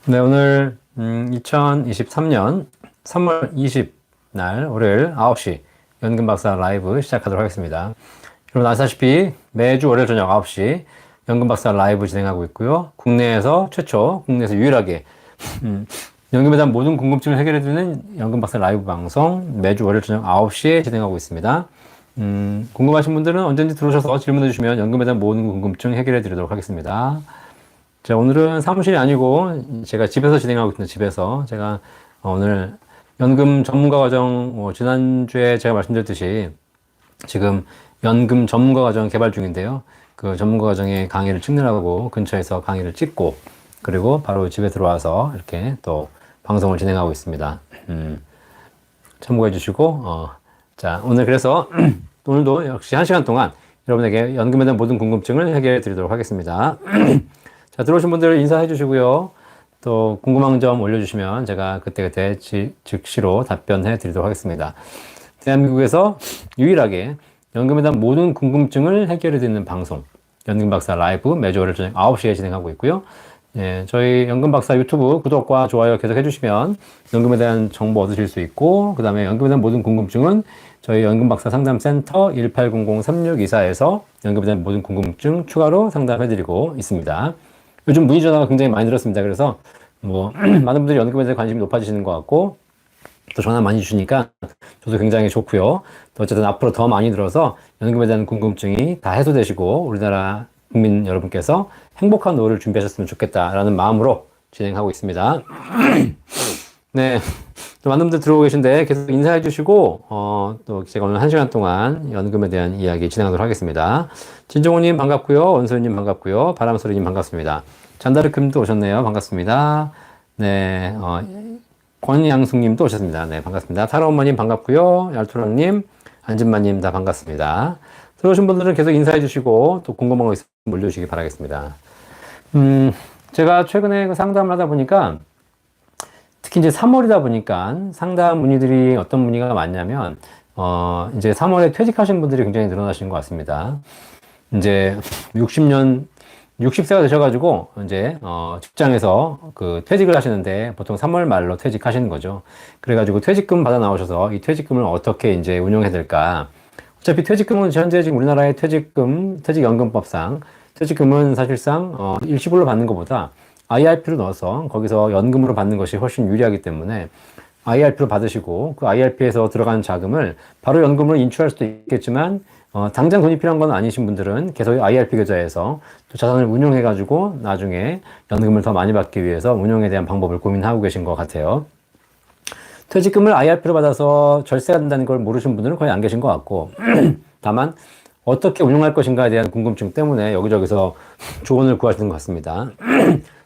네, 오늘 2023년 3월 20 날 월요일 9시 연금 박사 라이브 시작하도록 하겠습니다. 여러분 아시다시피 매주 월요일 저녁 9시 연금 박사 라이브 진행하고 있고요. 국내에서 최초, 국내에서 유일하게 연금에 대한 모든 궁금증을 해결해주는 연금 박사 라이브 방송 매주 월요일 저녁 9시에 진행하고 있습니다. 궁금하신 분들은 언제든지 들어오셔서 질문해 주시면 연금에 대한 모든 궁금증 해결해 드리도록 하겠습니다. 자, 오늘은 사무실이 아니고 제가 집에서 진행하고 있는 집에서 제가 오늘 연금 전문가 과정, 지난주에 제가 말씀드렸듯이 지금 연금 전문가 과정 개발 중인데요. 그 전문가 과정의 강의를 찍느라고 근처에서 강의를 찍고 그리고 바로 집에 들어와서 이렇게 또 방송을 진행하고 있습니다. 참고해 주시고, 자, 오늘 그래서 오늘도 역시 1시간 동안 여러분에게 연금에 대한 모든 궁금증을 해결해 드리도록 하겠습니다. 자, 들어오신 분들 인사해 주시고요. 또 궁금한 점 올려주시면 제가 그때그때 즉시로 답변해 드리도록 하겠습니다. 대한민국에서 유일하게 연금에 대한 모든 궁금증을 해결해 드리는 방송, 연금박사 라이브 매주 월요일 저녁 9시에 진행하고 있고요. 예, 저희 연금박사 유튜브 구독과 좋아요 계속 해주시면 연금에 대한 정보 얻으실 수 있고, 그 다음에 연금에 대한 모든 궁금증은 저희 연금박사 상담센터 1800-3624에서 연금에 대한 모든 궁금증 추가로 상담해드리고 있습니다. 요즘 문의 전화가 굉장히 많이 들었습니다. 그래서 많은 분들이 연금에 대해 관심이 높아지시는 것 같고 또 전화 많이 주시니까 저도 굉장히 좋고요. 또 어쨌든 앞으로 더 많이 들어서 연금에 대한 궁금증이 다 해소되시고 우리나라 국민 여러분께서 행복한 노후를 준비하셨으면 좋겠다라는 마음으로 진행하고 있습니다. 네, 또 많은 분들 들어오고 계신데 계속 인사해 주시고 또 제가 오늘 1시간 동안 연금에 대한 이야기 진행하도록 하겠습니다. 진종호님 반갑고요. 원소희님 반갑고요. 바람소리님 반갑습니다. 잔다르크님도 오셨네요. 반갑습니다. 네, 권양숙님도 오셨습니다. 네, 반갑습니다. 타로엄마님 반갑고요. 얄투랑님, 안진마님 다 반갑습니다. 들어오신 분들은 계속 인사해 주시고 또 궁금한 거 있으면 올려주시기 바라겠습니다. 제가 최근에 그 상담을 하다 보니까 특히 이제 3월이다 보니까 상담 문의들이 어떤 문의가 많냐면, 이제 3월에 퇴직하신 분들이 굉장히 늘어나신 것 같습니다. 이제 60세가 되셔가지고, 이제, 직장에서 그 퇴직을 하시는데 보통 3월 말로 퇴직하시는 거죠. 그래가지고 퇴직금 받아 나오셔서 이 퇴직금을 어떻게 이제 운용해야 될까. 어차피 퇴직금은 현재 지금 우리나라의 퇴직연금법상 퇴직금은 사실상, 일시불로 받는 것보다 IRP로 넣어서 거기서 연금으로 받는 것이 훨씬 유리하기 때문에 IRP로 받으시고 그 IRP에서 들어간 자금을 바로 연금으로 인출할 수도 있겠지만 당장 돈이 필요한 건 아니신 분들은 계속 IRP 계좌에서 또 자산을 운용해 가지고 나중에 연금을 더 많이 받기 위해서 운용에 대한 방법을 고민하고 계신 것 같아요. 퇴직금을 IRP로 받아서 절세가 된다는 걸 모르신 분들은 거의 안 계신 것 같고 다만 어떻게 운용할 것인가에 대한 궁금증 때문에 여기저기서 조언을 구하시는 것 같습니다.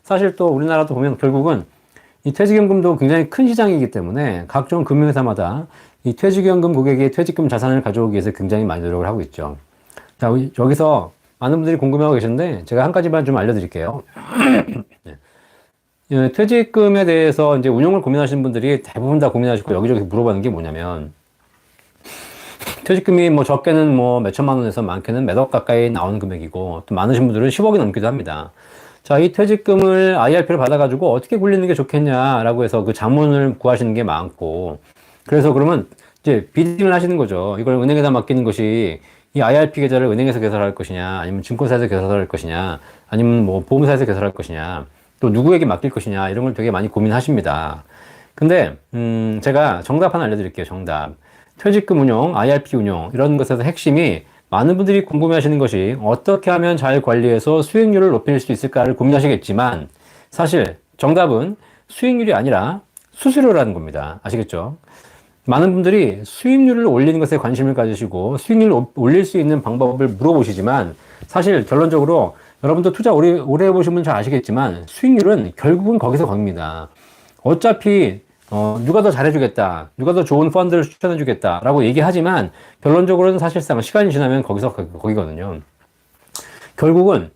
사실 또 우리나라도 보면 결국은 이 퇴직연금도 굉장히 큰 시장이기 때문에 각종 금융회사마다 이 퇴직연금 고객의 퇴직금 자산을 가져오기 위해서 굉장히 많이 노력을 하고 있죠. 자, 여기서 많은 분들이 궁금해하고 계신데 제가 한 가지만 좀 알려드릴게요. 네. 퇴직금에 대해서 이제 운용을 고민하시는 분들이 대부분 다 고민하시고 여기저기 물어보는 게 뭐냐면 퇴직금이 적게는 몇천만 원에서 많게는 몇억 가까이 나오는 금액이고 또 많으신 분들은 10억이 넘기도 합니다. 자, 이 퇴직금을 IRP를 받아가지고 어떻게 굴리는 게 좋겠냐라고 해서 그 자문을 구하시는 게 많고, 그래서 그러면 이제 비딩을 하시는 거죠. 이걸 은행에다 맡기는 것이 이 IRP 계좌를 은행에서 개설할 것이냐, 아니면 증권사에서 개설할 것이냐, 아니면 보험사에서 개설할 것이냐, 또 누구에게 맡길 것이냐, 이런 걸 되게 많이 고민하십니다. 근데, 제가 정답 하나 알려드릴게요. 정답. 퇴직금 운용, IRP 운용, 이런 것에서 핵심이 많은 분들이 궁금해하시는 것이 어떻게 하면 잘 관리해서 수익률을 높일 수 있을까를 고민하시겠지만 사실 정답은 수익률이 아니라 수수료라는 겁니다. 아시겠죠? 많은 분들이 수익률을 올리는 것에 관심을 가지시고 수익률을 올릴 수 있는 방법을 물어보시지만 사실 결론적으로 여러분도 투자 오래 해보신 분 잘 아시겠지만 수익률은 결국은 거기서 겁니다. 어차피 누가 더 잘해주겠다, 누가 더 좋은 펀드를 추천해주겠다 라고 얘기하지만 결론적으로는 사실상 시간이 지나면 거기거든요. 결국은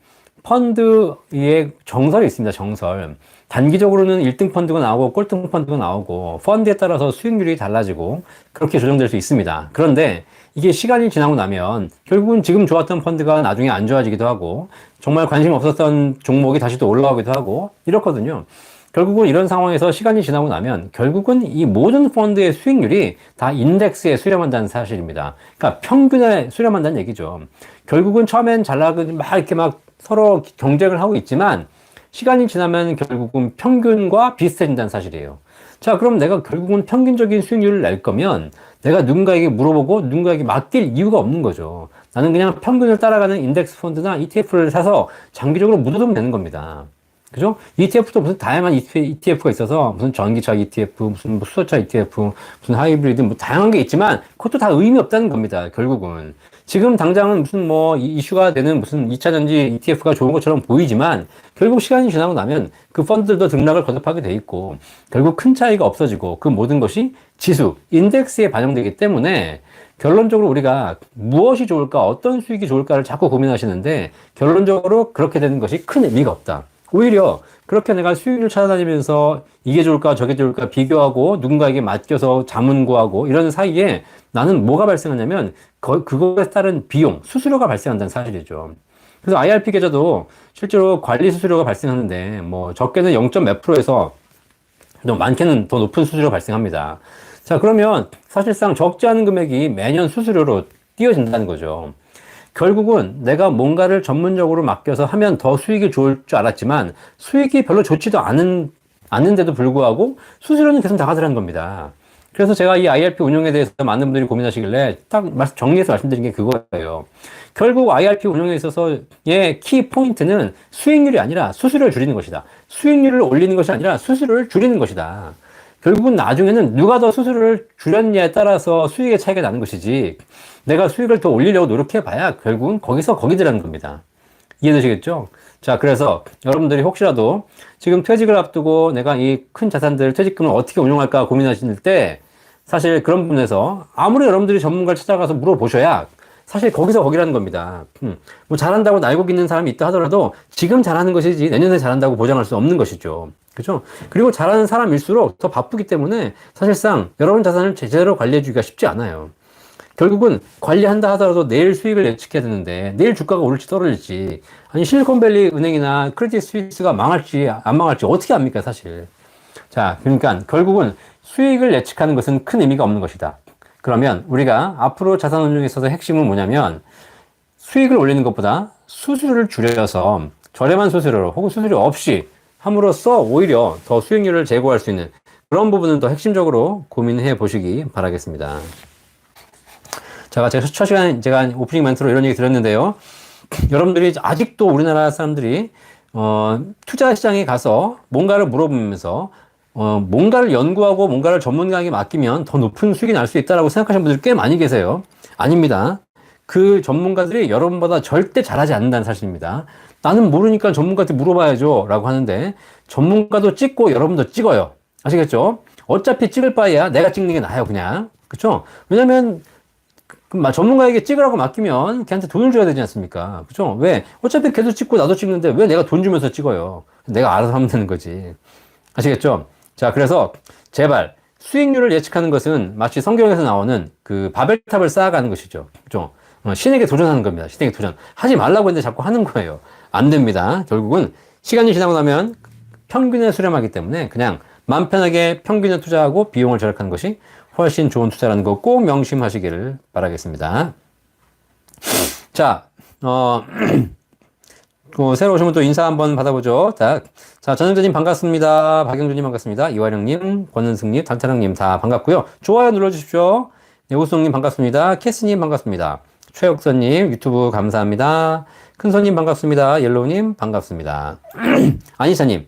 펀드의 정설이 있습니다. 정설. 단기적으로는 1등 펀드가 나오고 꼴등 펀드가 나오고 펀드에 따라서 수익률이 달라지고 그렇게 조정될 수 있습니다. 그런데 이게 시간이 지나고 나면 결국은 지금 좋았던 펀드가 나중에 안 좋아지기도 하고 정말 관심 없었던 종목이 다시 또 올라오기도 하고 이렇거든요. 결국은 이런 상황에서 시간이 지나고 나면 결국은 이 모든 펀드의 수익률이 다 인덱스에 수렴한다는 사실입니다. 그러니까 평균에 수렴한다는 얘기죠. 결국은 처음엔 잘 나가고 막 이렇게 막 서로 경쟁을 하고 있지만 시간이 지나면 결국은 평균과 비슷해진다는 사실이에요. 자, 그럼 내가 결국은 평균적인 수익률을 낼 거면 내가 누군가에게 물어보고 누군가에게 맡길 이유가 없는 거죠. 나는 그냥 평균을 따라가는 인덱스 펀드나 ETF를 사서 장기적으로 묻어두면 되는 겁니다. 그죠? ETF도 무슨 다양한 ETF가 있어서 무슨 전기차 ETF, 무슨 뭐 수소차 ETF, 무슨 하이브리드 뭐 다양한 게 있지만 그것도 다 의미 없다는 겁니다. 결국은. 지금 당장은 무슨 뭐 이슈가 되는 무슨 2차전지 ETF가 좋은 것처럼 보이지만 결국 시간이 지나고 나면 그 펀드들도 등락을 거듭하게 돼 있고 결국 큰 차이가 없어지고 그 모든 것이 지수, 인덱스에 반영되기 때문에 결론적으로 우리가 무엇이 좋을까, 어떤 수익이 좋을까를 자꾸 고민하시는데 결론적으로 그렇게 되는 것이 큰 의미가 없다. 오히려 그렇게 내가 수익을 찾아다니면서 이게 좋을까 저게 좋을까 비교하고 누군가에게 맡겨서 자문 구하고 이런 사이에 나는 뭐가 발생하냐면 그거에 따른 비용, 수수료가 발생한다는 사실이죠. 그래서 IRP 계좌도 실제로 관리 수수료가 발생하는데 뭐 적게는 0. 몇 %에서 좀 많게는 더 높은 수수료가 발생합니다. 자, 그러면 사실상 적지 않은 금액이 매년 수수료로 띄어진다는 거죠. 결국은 내가 뭔가를 전문적으로 맡겨서 하면 더 수익이 좋을 줄 알았지만 수익이 별로 좋지도 않은데도 불구하고 수수료는 계속 나가더라는 겁니다. 그래서 제가 이 IRP 운영에 대해서 많은 분들이 고민하시길래 딱 정리해서 말씀드린 게 그거예요. 결국 IRP 운영에 있어서의 키 포인트는 수익률이 아니라 수수료를 줄이는 것이다. 수익률을 올리는 것이 아니라 수수료를 줄이는 것이다. 결국은 나중에는 누가 더 수수료를 줄였냐에 따라서 수익의 차이가 나는 것이지 내가 수익을 더 올리려고 노력해봐야 결국은 거기서 거기더라는 겁니다. 이해되시겠죠? 자, 그래서 여러분들이 혹시라도 지금 퇴직을 앞두고 내가 이 큰 자산들 퇴직금을 어떻게 운용할까 고민하실 때 사실 그런 부분에서 아무리 여러분들이 전문가를 찾아가서 물어보셔야 사실 거기서 거기라는 겁니다. 뭐 잘한다고 날고 있는 사람이 있다 하더라도 지금 잘하는 것이지 내년에 잘한다고 보장할 수 없는 것이죠. 그죠? 그리고 잘하는 사람일수록 더 바쁘기 때문에 사실상 여러분 자산을 제대로 관리해 주기가 쉽지 않아요. 결국은 관리한다 하더라도 내일 수익을 예측해야 되는데 내일 주가가 오를지 떨어질지 아니 실리콘밸리 은행이나 크레딧 스위스가 망할지 안 망할지 어떻게 압니까 사실. 자, 그러니까 결국은 수익을 예측하는 것은 큰 의미가 없는 것이다. 그러면 우리가 앞으로 자산 운용에 있어서 핵심은 뭐냐면 수익을 올리는 것보다 수수료를 줄여서 저렴한 수수료로 혹은 수수료 없이 함으로써 오히려 더 수익률을 제고할 수 있는 그런 부분은 더 핵심적으로 고민해 보시기 바라겠습니다. 제가 첫 시간에 제가 오프닝 멘트로 이런 얘기 드렸는데요. 여러분들이 아직도 우리나라 사람들이 투자 시장에 가서 뭔가를 물어보면서 뭔가를 연구하고 뭔가를 전문가에게 맡기면 더 높은 수익이 날 수 있다라고 생각하시는 분들이 꽤 많이 계세요. 아닙니다. 그 전문가들이 여러분보다 절대 잘하지 않는다는 사실입니다. 나는 모르니까 전문가한테 물어봐야죠 라고 하는데 전문가도 찍고 여러분도 찍어요. 아시겠죠? 어차피 찍을 바에야 내가 찍는 게 나아요 그냥. 그쵸? 왜냐면 전문가에게 찍으라고 맡기면 걔한테 돈을 줘야 되지 않습니까? 그죠? 왜? 어차피 걔도 찍고 나도 찍는데 왜 내가 돈 주면서 찍어요? 내가 알아서 하면 되는 거지. 아시겠죠? 자, 그래서 제발 수익률을 예측하는 것은 마치 성경에서 나오는 그 바벨탑을 쌓아가는 것이죠. 그죠? 신에게 도전하는 겁니다. 신에게 도전. 하지 말라고 했는데 자꾸 하는 거예요. 안 됩니다. 결국은 시간이 지나고 나면 평균에 수렴하기 때문에 그냥 마음 편하게 평균에 투자하고 비용을 절약하는 것이 훨씬 좋은 투자라는 거 꼭 명심하시기를 바라겠습니다. 자, 새로 오신 분 또 인사 한번 받아보죠. 자, 전현주님 반갑습니다. 박영주님 반갑습니다. 이화령님, 권은승님, 달타령님 다 반갑고요. 좋아요 눌러주십시오. 네, 오수홍님 반갑습니다. 캐스님 반갑습니다. 최혁선님 유튜브 감사합니다. 큰손님 반갑습니다. 옐로우님 반갑습니다. 아니사님.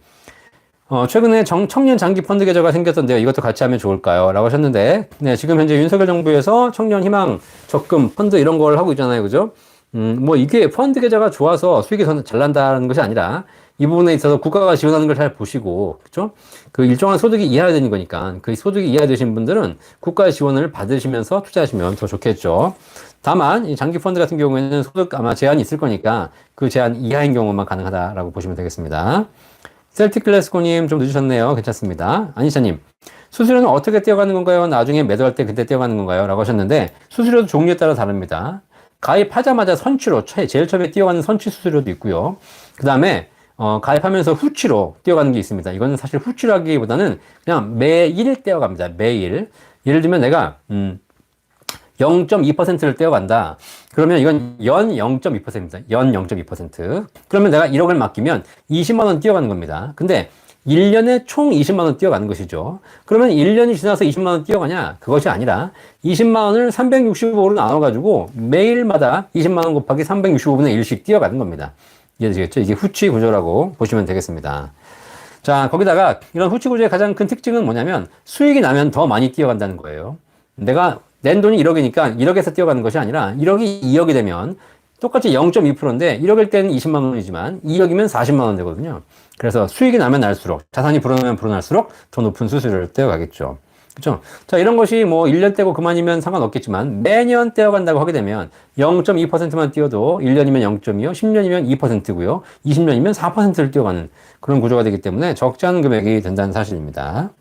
최근에 청년 장기 펀드 계좌가 생겼던데요. 이것도 같이 하면 좋을까요? 라고 하셨는데, 네, 지금 현재 윤석열 정부에서 청년 희망 적금 펀드 이런 걸 하고 있잖아요. 그죠? 뭐 이게 펀드 계좌가 좋아서 수익이 잘 난다는 것이 아니라 이 부분에 있어서 국가가 지원하는 걸 잘 보시고, 그죠? 그 일정한 소득이 이하가 되는 거니까 그 소득이 이하되신 분들은 국가의 지원을 받으시면서 투자하시면 더 좋겠죠. 다만, 이 장기 펀드 같은 경우에는 소득 아마 제한이 있을 거니까 그 제한 이하인 경우만 가능하다라고 보시면 되겠습니다. 셀틱 클래스코님 좀 늦으셨네요. 괜찮습니다. 아니샤님, 수수료는 어떻게 떼어가는 건가요? 나중에 매도할 때 그때 떼어가는 건가요? 라고 하셨는데, 수수료도 종류에 따라 다릅니다. 가입하자마자 선취로, 제일 처음에 띄어가는 선취 수수료도 있고요. 그 다음에, 가입하면서 후치로 뛰어가는 게 있습니다. 이거는 사실 후치라기보다는 그냥 매일 뛰어갑니다. 매일. 예를 들면 내가 0.2%를 떼어간다. 그러면 이건 연 0.2%입니다. 연 0.2%. 그러면 내가 1억을 맡기면 20만 원 뛰어가는 겁니다. 근데 1년에 총 20만 원 뛰어가는 것이죠. 그러면 1년이 지나서 20만 원 뛰어가냐? 그것이 아니라 20만 원을 365로 나눠가지고 매일마다 20만 원 곱하기 365분의 1씩 뛰어가는 겁니다. 이해되시겠죠? 이게 후치 구조라고 보시면 되겠습니다. 자, 거기다가 이런 후치 구조의 가장 큰 특징은 뭐냐면 수익이 나면 더 많이 뛰어간다는 거예요. 내가 낸 돈이 1억이니까 1억에서 뛰어가는 것이 아니라 1억이 2억이 되면 똑같이 0.2%인데 1억일 때는 20만 원이지만 2억이면 40만 원 되거든요. 그래서 수익이 나면 날수록 자산이 불어나면 불어날수록 더 높은 수수료를 떼어가겠죠. 그렇죠? 자, 이런 것이 뭐 1년 떼고 그만이면 상관없겠지만 매년 떼어간다고 하게 되면 0.2%만 띄어도 1년이면 0.2요, 10년이면 2%고요, 20년이면 4%를 띄어가는 그런 구조가 되기 때문에 적지 않은 금액이 된다는 사실입니다.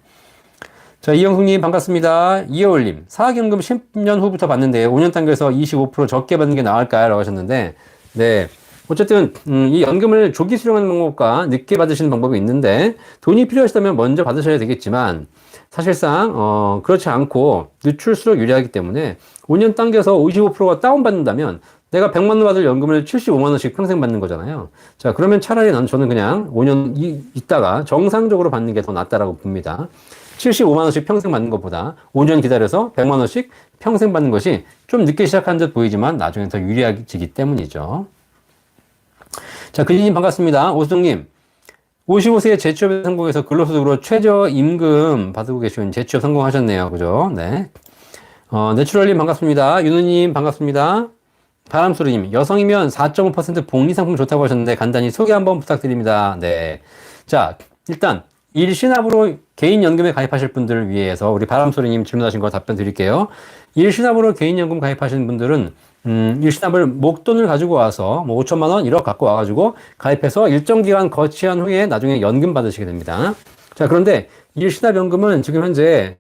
자, 이영숙님 반갑습니다. 이여울님, 사학연금 10년 후부터 받는데 5년 단계에서 25% 적게 받는 게 나을까요? 라고 하셨는데, 네. 어쨌든 이 연금을 조기 수령하는 방법과 늦게 받으시는 방법이 있는데 돈이 필요하시다면 먼저 받으셔야 되겠지만 사실상 그렇지 않고 늦출수록 유리하기 때문에 5년 단계에서 55%가 다운받는다면 내가 100만 원 받을 연금을 75만 원씩 평생 받는 거잖아요. 자, 그러면 차라리 저는 그냥 5년 있다가 정상적으로 받는 게 더 낫다라고 봅니다. 75만 원씩 평생 받는 것보다 5년 기다려서 100만 원씩 평생 받는 것이 좀 늦게 시작한 듯 보이지만 나중에 더 유리해지기 때문이죠. 자, 근희님 반갑습니다. 오수정님, 55세에 재취업에 성공해서 근로소득으로 최저임금 받고 계시면 재취업 성공하셨네요. 그죠? 네. 내추럴님 반갑습니다. 윤우님 반갑습니다. 바람소리님, 여성이면 4.5% 복리상품 좋다고 하셨는데 간단히 소개 한번 부탁드립니다. 네. 자, 일단 일시납으로 개인연금에 가입하실 분들을 위해서 우리 바람소리님 질문하신 거 답변 드릴게요. 일시납으로 개인연금 가입하시는 분들은 일시납을 목돈을 가지고 와서 뭐 5천만 원, 1억 갖고 와가지고 가입해서 일정 기간 거치한 후에 나중에 연금 받으시게 됩니다. 자, 그런데 일시납연금은 지금 현재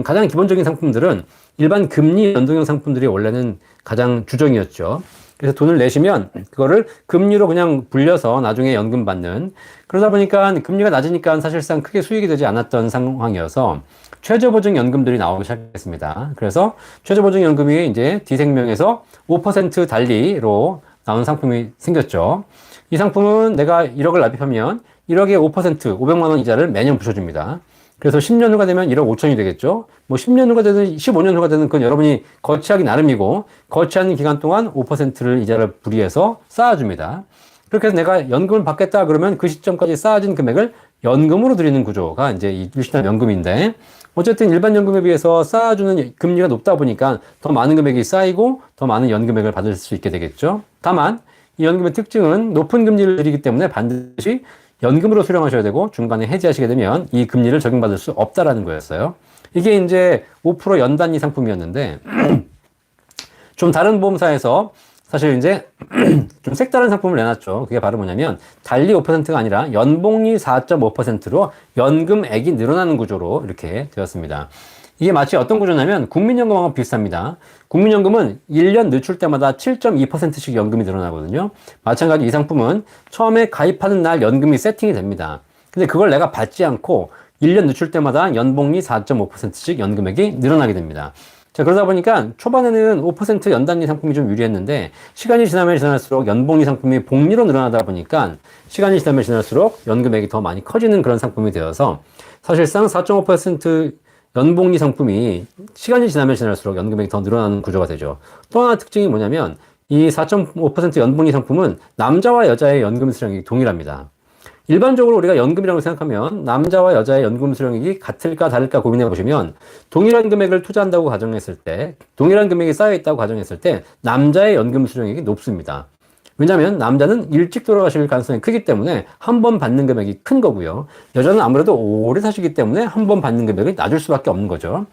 가장 기본적인 상품들은 일반 금리 연동형 상품들이 원래는 가장 주정이었죠. 그래서 돈을 내시면 그거를 금리로 그냥 불려서 나중에 연금 받는, 그러다 보니까 금리가 낮으니까 사실상 크게 수익이 되지 않았던 상황이어서 최저보증연금들이 나오기 시작했습니다. 그래서 최저보증연금이 이제 D생명에서 5% 달리로 나온 상품이 생겼죠. 이 상품은 내가 1억을 납입하면 1억에 5%, 500만 원 이자를 매년 붙여줍니다. 그래서 10년 후가 되면 1억 5천이 되겠죠. 뭐 10년 후가 되든 15년 후가 되든 그건 여러분이 거치하기 나름이고 거치하는 기간 동안 5%를 이자를 불이해서 쌓아줍니다. 그렇게 해서 내가 연금을 받겠다 그러면 그 시점까지 쌓아진 금액을 연금으로 드리는 구조가 이제 이 일시납 연금인데, 어쨌든 일반 연금에 비해서 쌓아주는 금리가 높다 보니까 더 많은 금액이 쌓이고 더 많은 연금액을 받을 수 있게 되겠죠. 다만 이 연금의 특징은 높은 금리를 드리기 때문에 반드시 연금으로 수령하셔야 되고 중간에 해지하시게 되면 이 금리를 적용받을 수 없다라는 거였어요. 이게 이제 5% 연단위 상품이었는데 좀 다른 보험사에서 사실 이제 좀 색다른 상품을 내놨죠. 그게 바로 뭐냐면 달리 5%가 아니라 연복리 4.5%로 연금액이 늘어나는 구조로 이렇게 되었습니다. 이게 마치 어떤 구조냐면 국민연금하고 비슷합니다. 국민연금은 1년 늦출 때마다 7.2%씩 연금이 늘어나거든요. 마찬가지 이 상품은 처음에 가입하는 날 연금이 세팅이 됩니다. 근데 그걸 내가 받지 않고 1년 늦출 때마다 연복리 4.5%씩 연금액이 늘어나게 됩니다. 자, 그러다 보니까 초반에는 5% 연단위 상품이 좀 유리했는데 시간이 지나면 지날수록 연복리 상품이 복리로 늘어나다 보니까 시간이 지나면 지날수록 연금액이 더 많이 커지는 그런 상품이 되어서 사실상 4.5% 연복리 상품이 시간이 지나면 지날수록 연금액이 더 늘어나는 구조가 되죠. 또 하나 특징이 뭐냐면 이 4.5% 연복리 상품은 남자와 여자의 연금 수령액이 동일합니다. 일반적으로 우리가 연금이라고 생각하면 남자와 여자의 연금 수령액이 같을까 다를까 고민해 보시면 동일한 금액을 투자한다고 가정했을 때, 동일한 금액이 쌓여 있다고 가정했을 때 남자의 연금 수령액이 높습니다. 왜냐하면 남자는 일찍 돌아가실 가능성이 크기 때문에 한 번 받는 금액이 큰 거고요. 여자는 아무래도 오래 사시기 때문에 한 번 받는 금액이 낮을 수밖에 없는 거죠.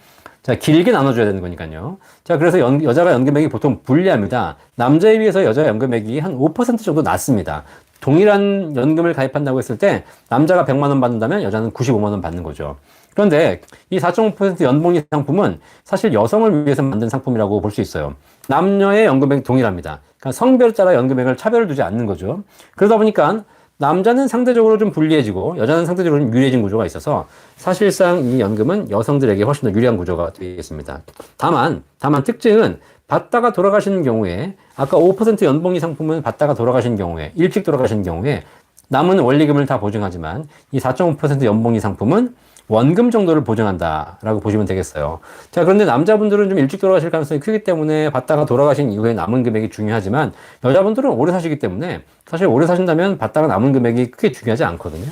자, 길게 나눠줘야 되는 거니까요. 자, 그래서 여자가 연금액이 보통 불리합니다. 남자에 비해서 여자 연금액이 한 5% 정도 낮습니다. 동일한 연금을 가입한다고 했을 때 남자가 100만 원 받는다면 여자는 95만 원 받는 거죠. 그런데 이 4.5% 연복리 상품은 사실 여성을 위해서 만든 상품이라고 볼 수 있어요. 남녀의 연금액이 동일합니다. 그러니까 성별에 따라 연금액을 차별을 두지 않는 거죠. 그러다 보니까 남자는 상대적으로 좀 불리해지고 여자는 상대적으로 좀 유리해진 구조가 있어서 사실상 이 연금은 여성들에게 훨씬 더 유리한 구조가 되겠습니다. 다만 특징은 받다가 돌아가시는 경우에 아까 5% 연봉이 상품은 받다가 돌아가시는 경우에 일찍 돌아가시는 경우에 남은 원리금을 다 보증하지만 이 4.5% 연봉이 상품은 원금 정도를 보증한다라고 보시면 되겠어요. 자, 그런데 남자분들은 좀 일찍 돌아가실 가능성이 크기 때문에 받다가 돌아가신 이후에 남은 금액이 중요하지만 여자분들은 오래 사시기 때문에 사실 오래 사신다면 받다가 남은 금액이 크게 중요하지 않거든요.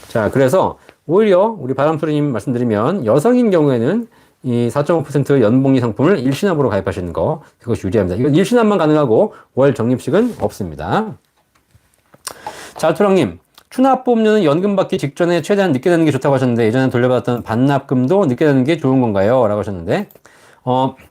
자, 그래서 오히려 우리 바람소리님 말씀드리면 여성인 경우에는 이 4.5% 연봉이 상품을 일시납으로 가입하시는 거 그것이 유리합니다. 이건 일시납만 가능하고 월 적립식은 없습니다. 자, 투랑님. 추납보험료는 연금 받기 직전에 최대한 늦게 내는 게 좋다고 하셨는데 예전에 돌려받았던 반납금도 늦게 내는 게 좋은 건가요? 라고 하셨는데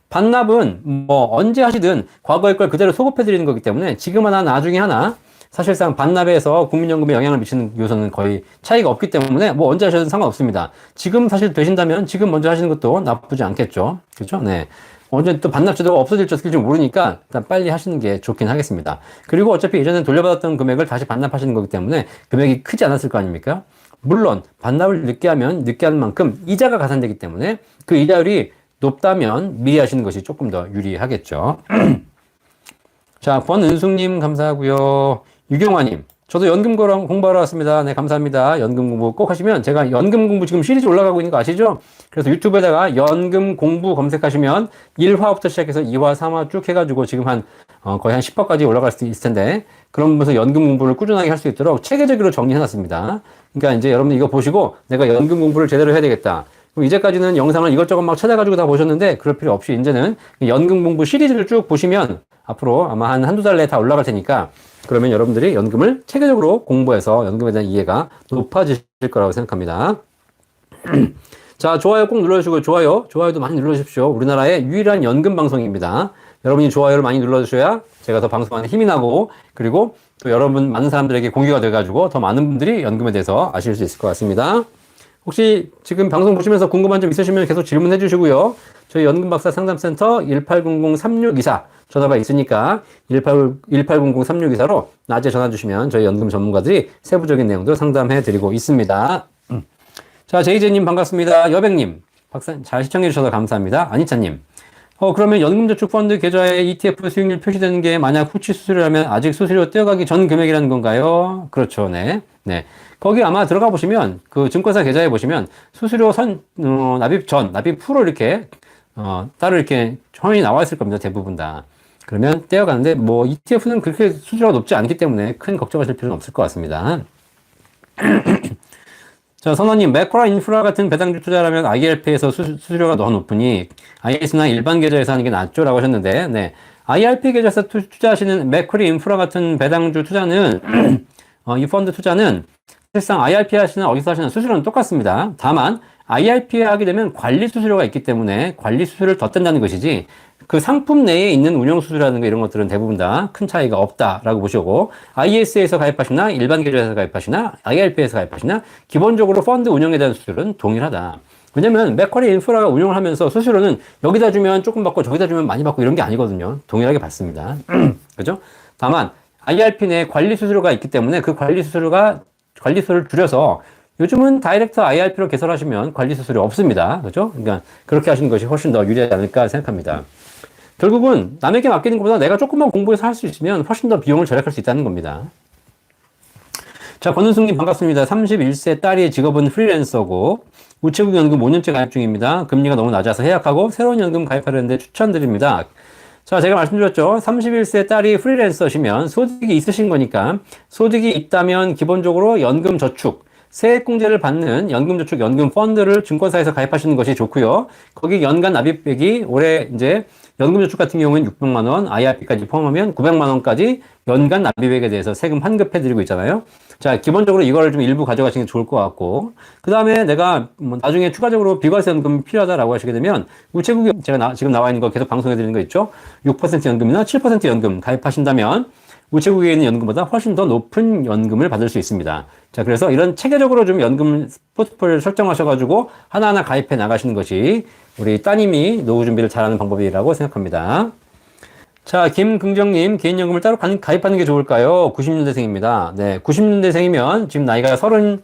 반납은 뭐 언제 하시든 과거의 걸 그대로 소급해 드리는 거기 때문에 지금 하나 나중에 하나 사실상 반납에서 국민연금에 영향을 미치는 요소는 거의 차이가 없기 때문에 뭐 언제 하셔도 상관없습니다. 지금 사실 되신다면 지금 먼저 하시는 것도 나쁘지 않겠죠. 그렇죠? 네. 언제 또 반납 제도가 없어질지 어떨지 모르니까 일단 빨리 하시는 게 좋긴 하겠습니다. 그리고 어차피 예전에 돌려받았던 금액을 다시 반납하시는 거기 때문에 금액이 크지 않았을 거 아닙니까? 물론 반납을 늦게 하면 늦게 하는 만큼 이자가 가산되기 때문에 그 이자율이 높다면 미리 하시는 것이 조금 더 유리하겠죠. 자, 권은숙님 감사하고요. 유경화님, 저도 연금 공부하러 왔습니다. 네, 감사합니다. 연금 공부 꼭 하시면 제가 연금 공부 지금 시리즈 올라가고 있는 거 아시죠? 그래서 유튜브에다가 연금 공부 검색하시면 1화부터 시작해서 2화, 3화 쭉 해가지고 지금 거의 한 10화까지 올라갈 수 있을 텐데 그러면서 연금 공부를 꾸준하게 할 수 있도록 체계적으로 정리해놨습니다. 그러니까 이제 여러분들 이거 보시고 내가 연금 공부를 제대로 해야 되겠다. 그럼 이제까지는 영상을 이것저것 막 찾아가지고 다 보셨는데 그럴 필요 없이 이제는 연금 공부 시리즈를 쭉 보시면 앞으로 아마 한두 달 내에 다 올라갈 테니까 그러면 여러분들이 연금을 체계적으로 공부해서 연금에 대한 이해가 높아지실 거라고 생각합니다. 자, 좋아요 꼭 눌러주시고 좋아요도 많이 눌러주십시오. 우리나라의 유일한 연금 방송입니다. 여러분이 좋아요를 많이 눌러주셔야 제가 더 방송하는 힘이 나고 그리고 또 여러분 많은 사람들에게 공유가 돼가지고 더 많은 분들이 연금에 대해서 아실 수 있을 것 같습니다. 혹시 지금 방송 보시면서 궁금한 점 있으시면 계속 질문해 주시고요. 저희 연금박사 상담센터 1800-3624 전화가 있으니까 1800-3624로 낮에 전화 주시면 저희 연금 전문가들이 세부적인 내용도 상담해 드리고 있습니다. 자, 제이제님 반갑습니다. 여백님, 박사 잘 시청해 주셔서 감사합니다. 안희찬님, 그러면 연금저축펀드 계좌에 ETF 수익률 표시되는 게 만약 후치 수수료라면 아직 수수료 떼어가기 전 금액이라는 건가요? 그렇죠, 네. 네. 거기 아마 들어가 보시면 그 증권사 계좌에 보시면 수수료 납입 전, 납입 후로 이렇게 따로 이렇게 화면이 나와 있을 겁니다. 대부분 다. 그러면 떼어가는데 뭐 ETF는 그렇게 수수료가 높지 않기 때문에 큰 걱정하실 필요는 없을 것 같습니다. 자, 선원님, 매크로 인프라 같은 배당주 투자라면 IRP에서 수수료가 더 높으니 IS나 일반 계좌에서 하는 게 낫죠? 라고 하셨는데, 네. IRP 계좌에서 투자하시는 매크로 인프라 같은 배당주 투자는, 이 펀드 투자는 사실상 IRP 하시는 어디서 하시는 수수료는 똑같습니다. 다만, IRP에 하게 되면 관리 수수료가 있기 때문에 관리 수수료를 더 뗀다는 것이지, 그 상품 내에 있는 운영 수수료라든가 이런 것들은 대부분 다 큰 차이가 없다라고 보시고 IS에서 가입하시나 일반 계좌에서 가입하시나 IRP에서 가입하시나 기본적으로 펀드 운영에 대한 수수료는 동일하다. 왜냐면 맥쿼리 인프라가 운영을 하면서 수수료는 여기다 주면 조금 받고 저기다 주면 많이 받고 이런 게 아니거든요. 동일하게 받습니다. 그죠? 다만 IRP 내에 관리 수수료가 있기 때문에 그 관리 수수료를 줄여서 요즘은 다이렉트 IRP로 개설하시면 관리 수수료 없습니다. 그죠? 그러니까 그렇게 하시는 것이 훨씬 더 유리하지 않을까 생각합니다. 결국은 남에게 맡기는 것보다 내가 조금만 공부해서 할 수 있으면 훨씬 더 비용을 절약할 수 있다는 겁니다. 자, 권은숙님 반갑습니다. 31세 딸의 직업은 프리랜서고 우체국 연금 5년째 가입 중입니다. 금리가 너무 낮아서 해약하고 새로운 연금 가입하려는데 추천드립니다. 자, 제가 말씀드렸죠. 31세 딸이 프리랜서시면 소득이 있으신 거니까 소득이 있다면 기본적으로 연금 저축 세액공제를 받는 연금저축 연금펀드를 증권사에서 가입하시는 것이 좋고요. 거기 연간 납입액이 올해 이제 연금저축 같은 경우는 600만 원, IRP까지 포함하면 900만 원까지 연간 납입액에 대해서 세금 환급해드리고 있잖아요. 자, 기본적으로 이거를 좀 일부 가져가시는 게 좋을 것 같고, 그 다음에 내가 뭐 나중에 추가적으로 비과세 연금이 필요하다라고 하시게 되면 우체국에 제가 지금 나와 있는 거 계속 방송해드리는 거 있죠? 6% 연금이나 7% 연금 가입하신다면 우체국에 있는 연금보다 훨씬 더 높은 연금을 받을 수 있습니다. 자, 그래서 이런 체계적으로 좀 연금 포트폴리오를 설정하셔가지고 하나하나 가입해 나가시는 것이 우리 따님이 노후 준비를 잘하는 방법이라고 생각합니다. 자, 김긍정님, 개인연금을 따로 가입하는 게 좋을까요? 90년대생입니다. 네, 90년대생이면 지금 나이가 서른이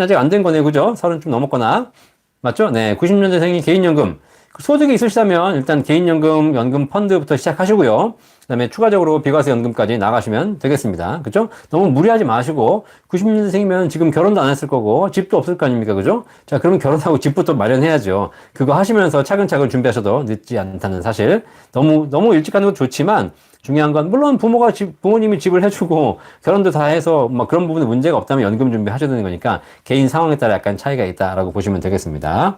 아직 안 된 거네요. 그죠? 서른 좀 넘었거나. 맞죠? 네, 90년대생이 개인연금. 소득이 있으시다면 일단 개인연금, 연금 펀드부터 시작하시고요. 그 다음에 추가적으로 비과세연금까지 나가시면 되겠습니다. 그죠? 너무 무리하지 마시고, 90년대생이면 지금 결혼도 안 했을 거고, 집도 없을 거 아닙니까? 그죠? 자, 그러면 결혼하고 집부터 마련해야죠. 그거 하시면서 차근차근 준비하셔도 늦지 않다는 사실. 너무 일찍 하는 것도 좋지만, 중요한 건, 물론 부모님이 집을 해주고, 결혼도 다 해서, 뭐 그런 부분에 문제가 없다면 연금 준비하셔야 되는 거니까, 개인 상황에 따라 약간 차이가 있다라고 보시면 되겠습니다.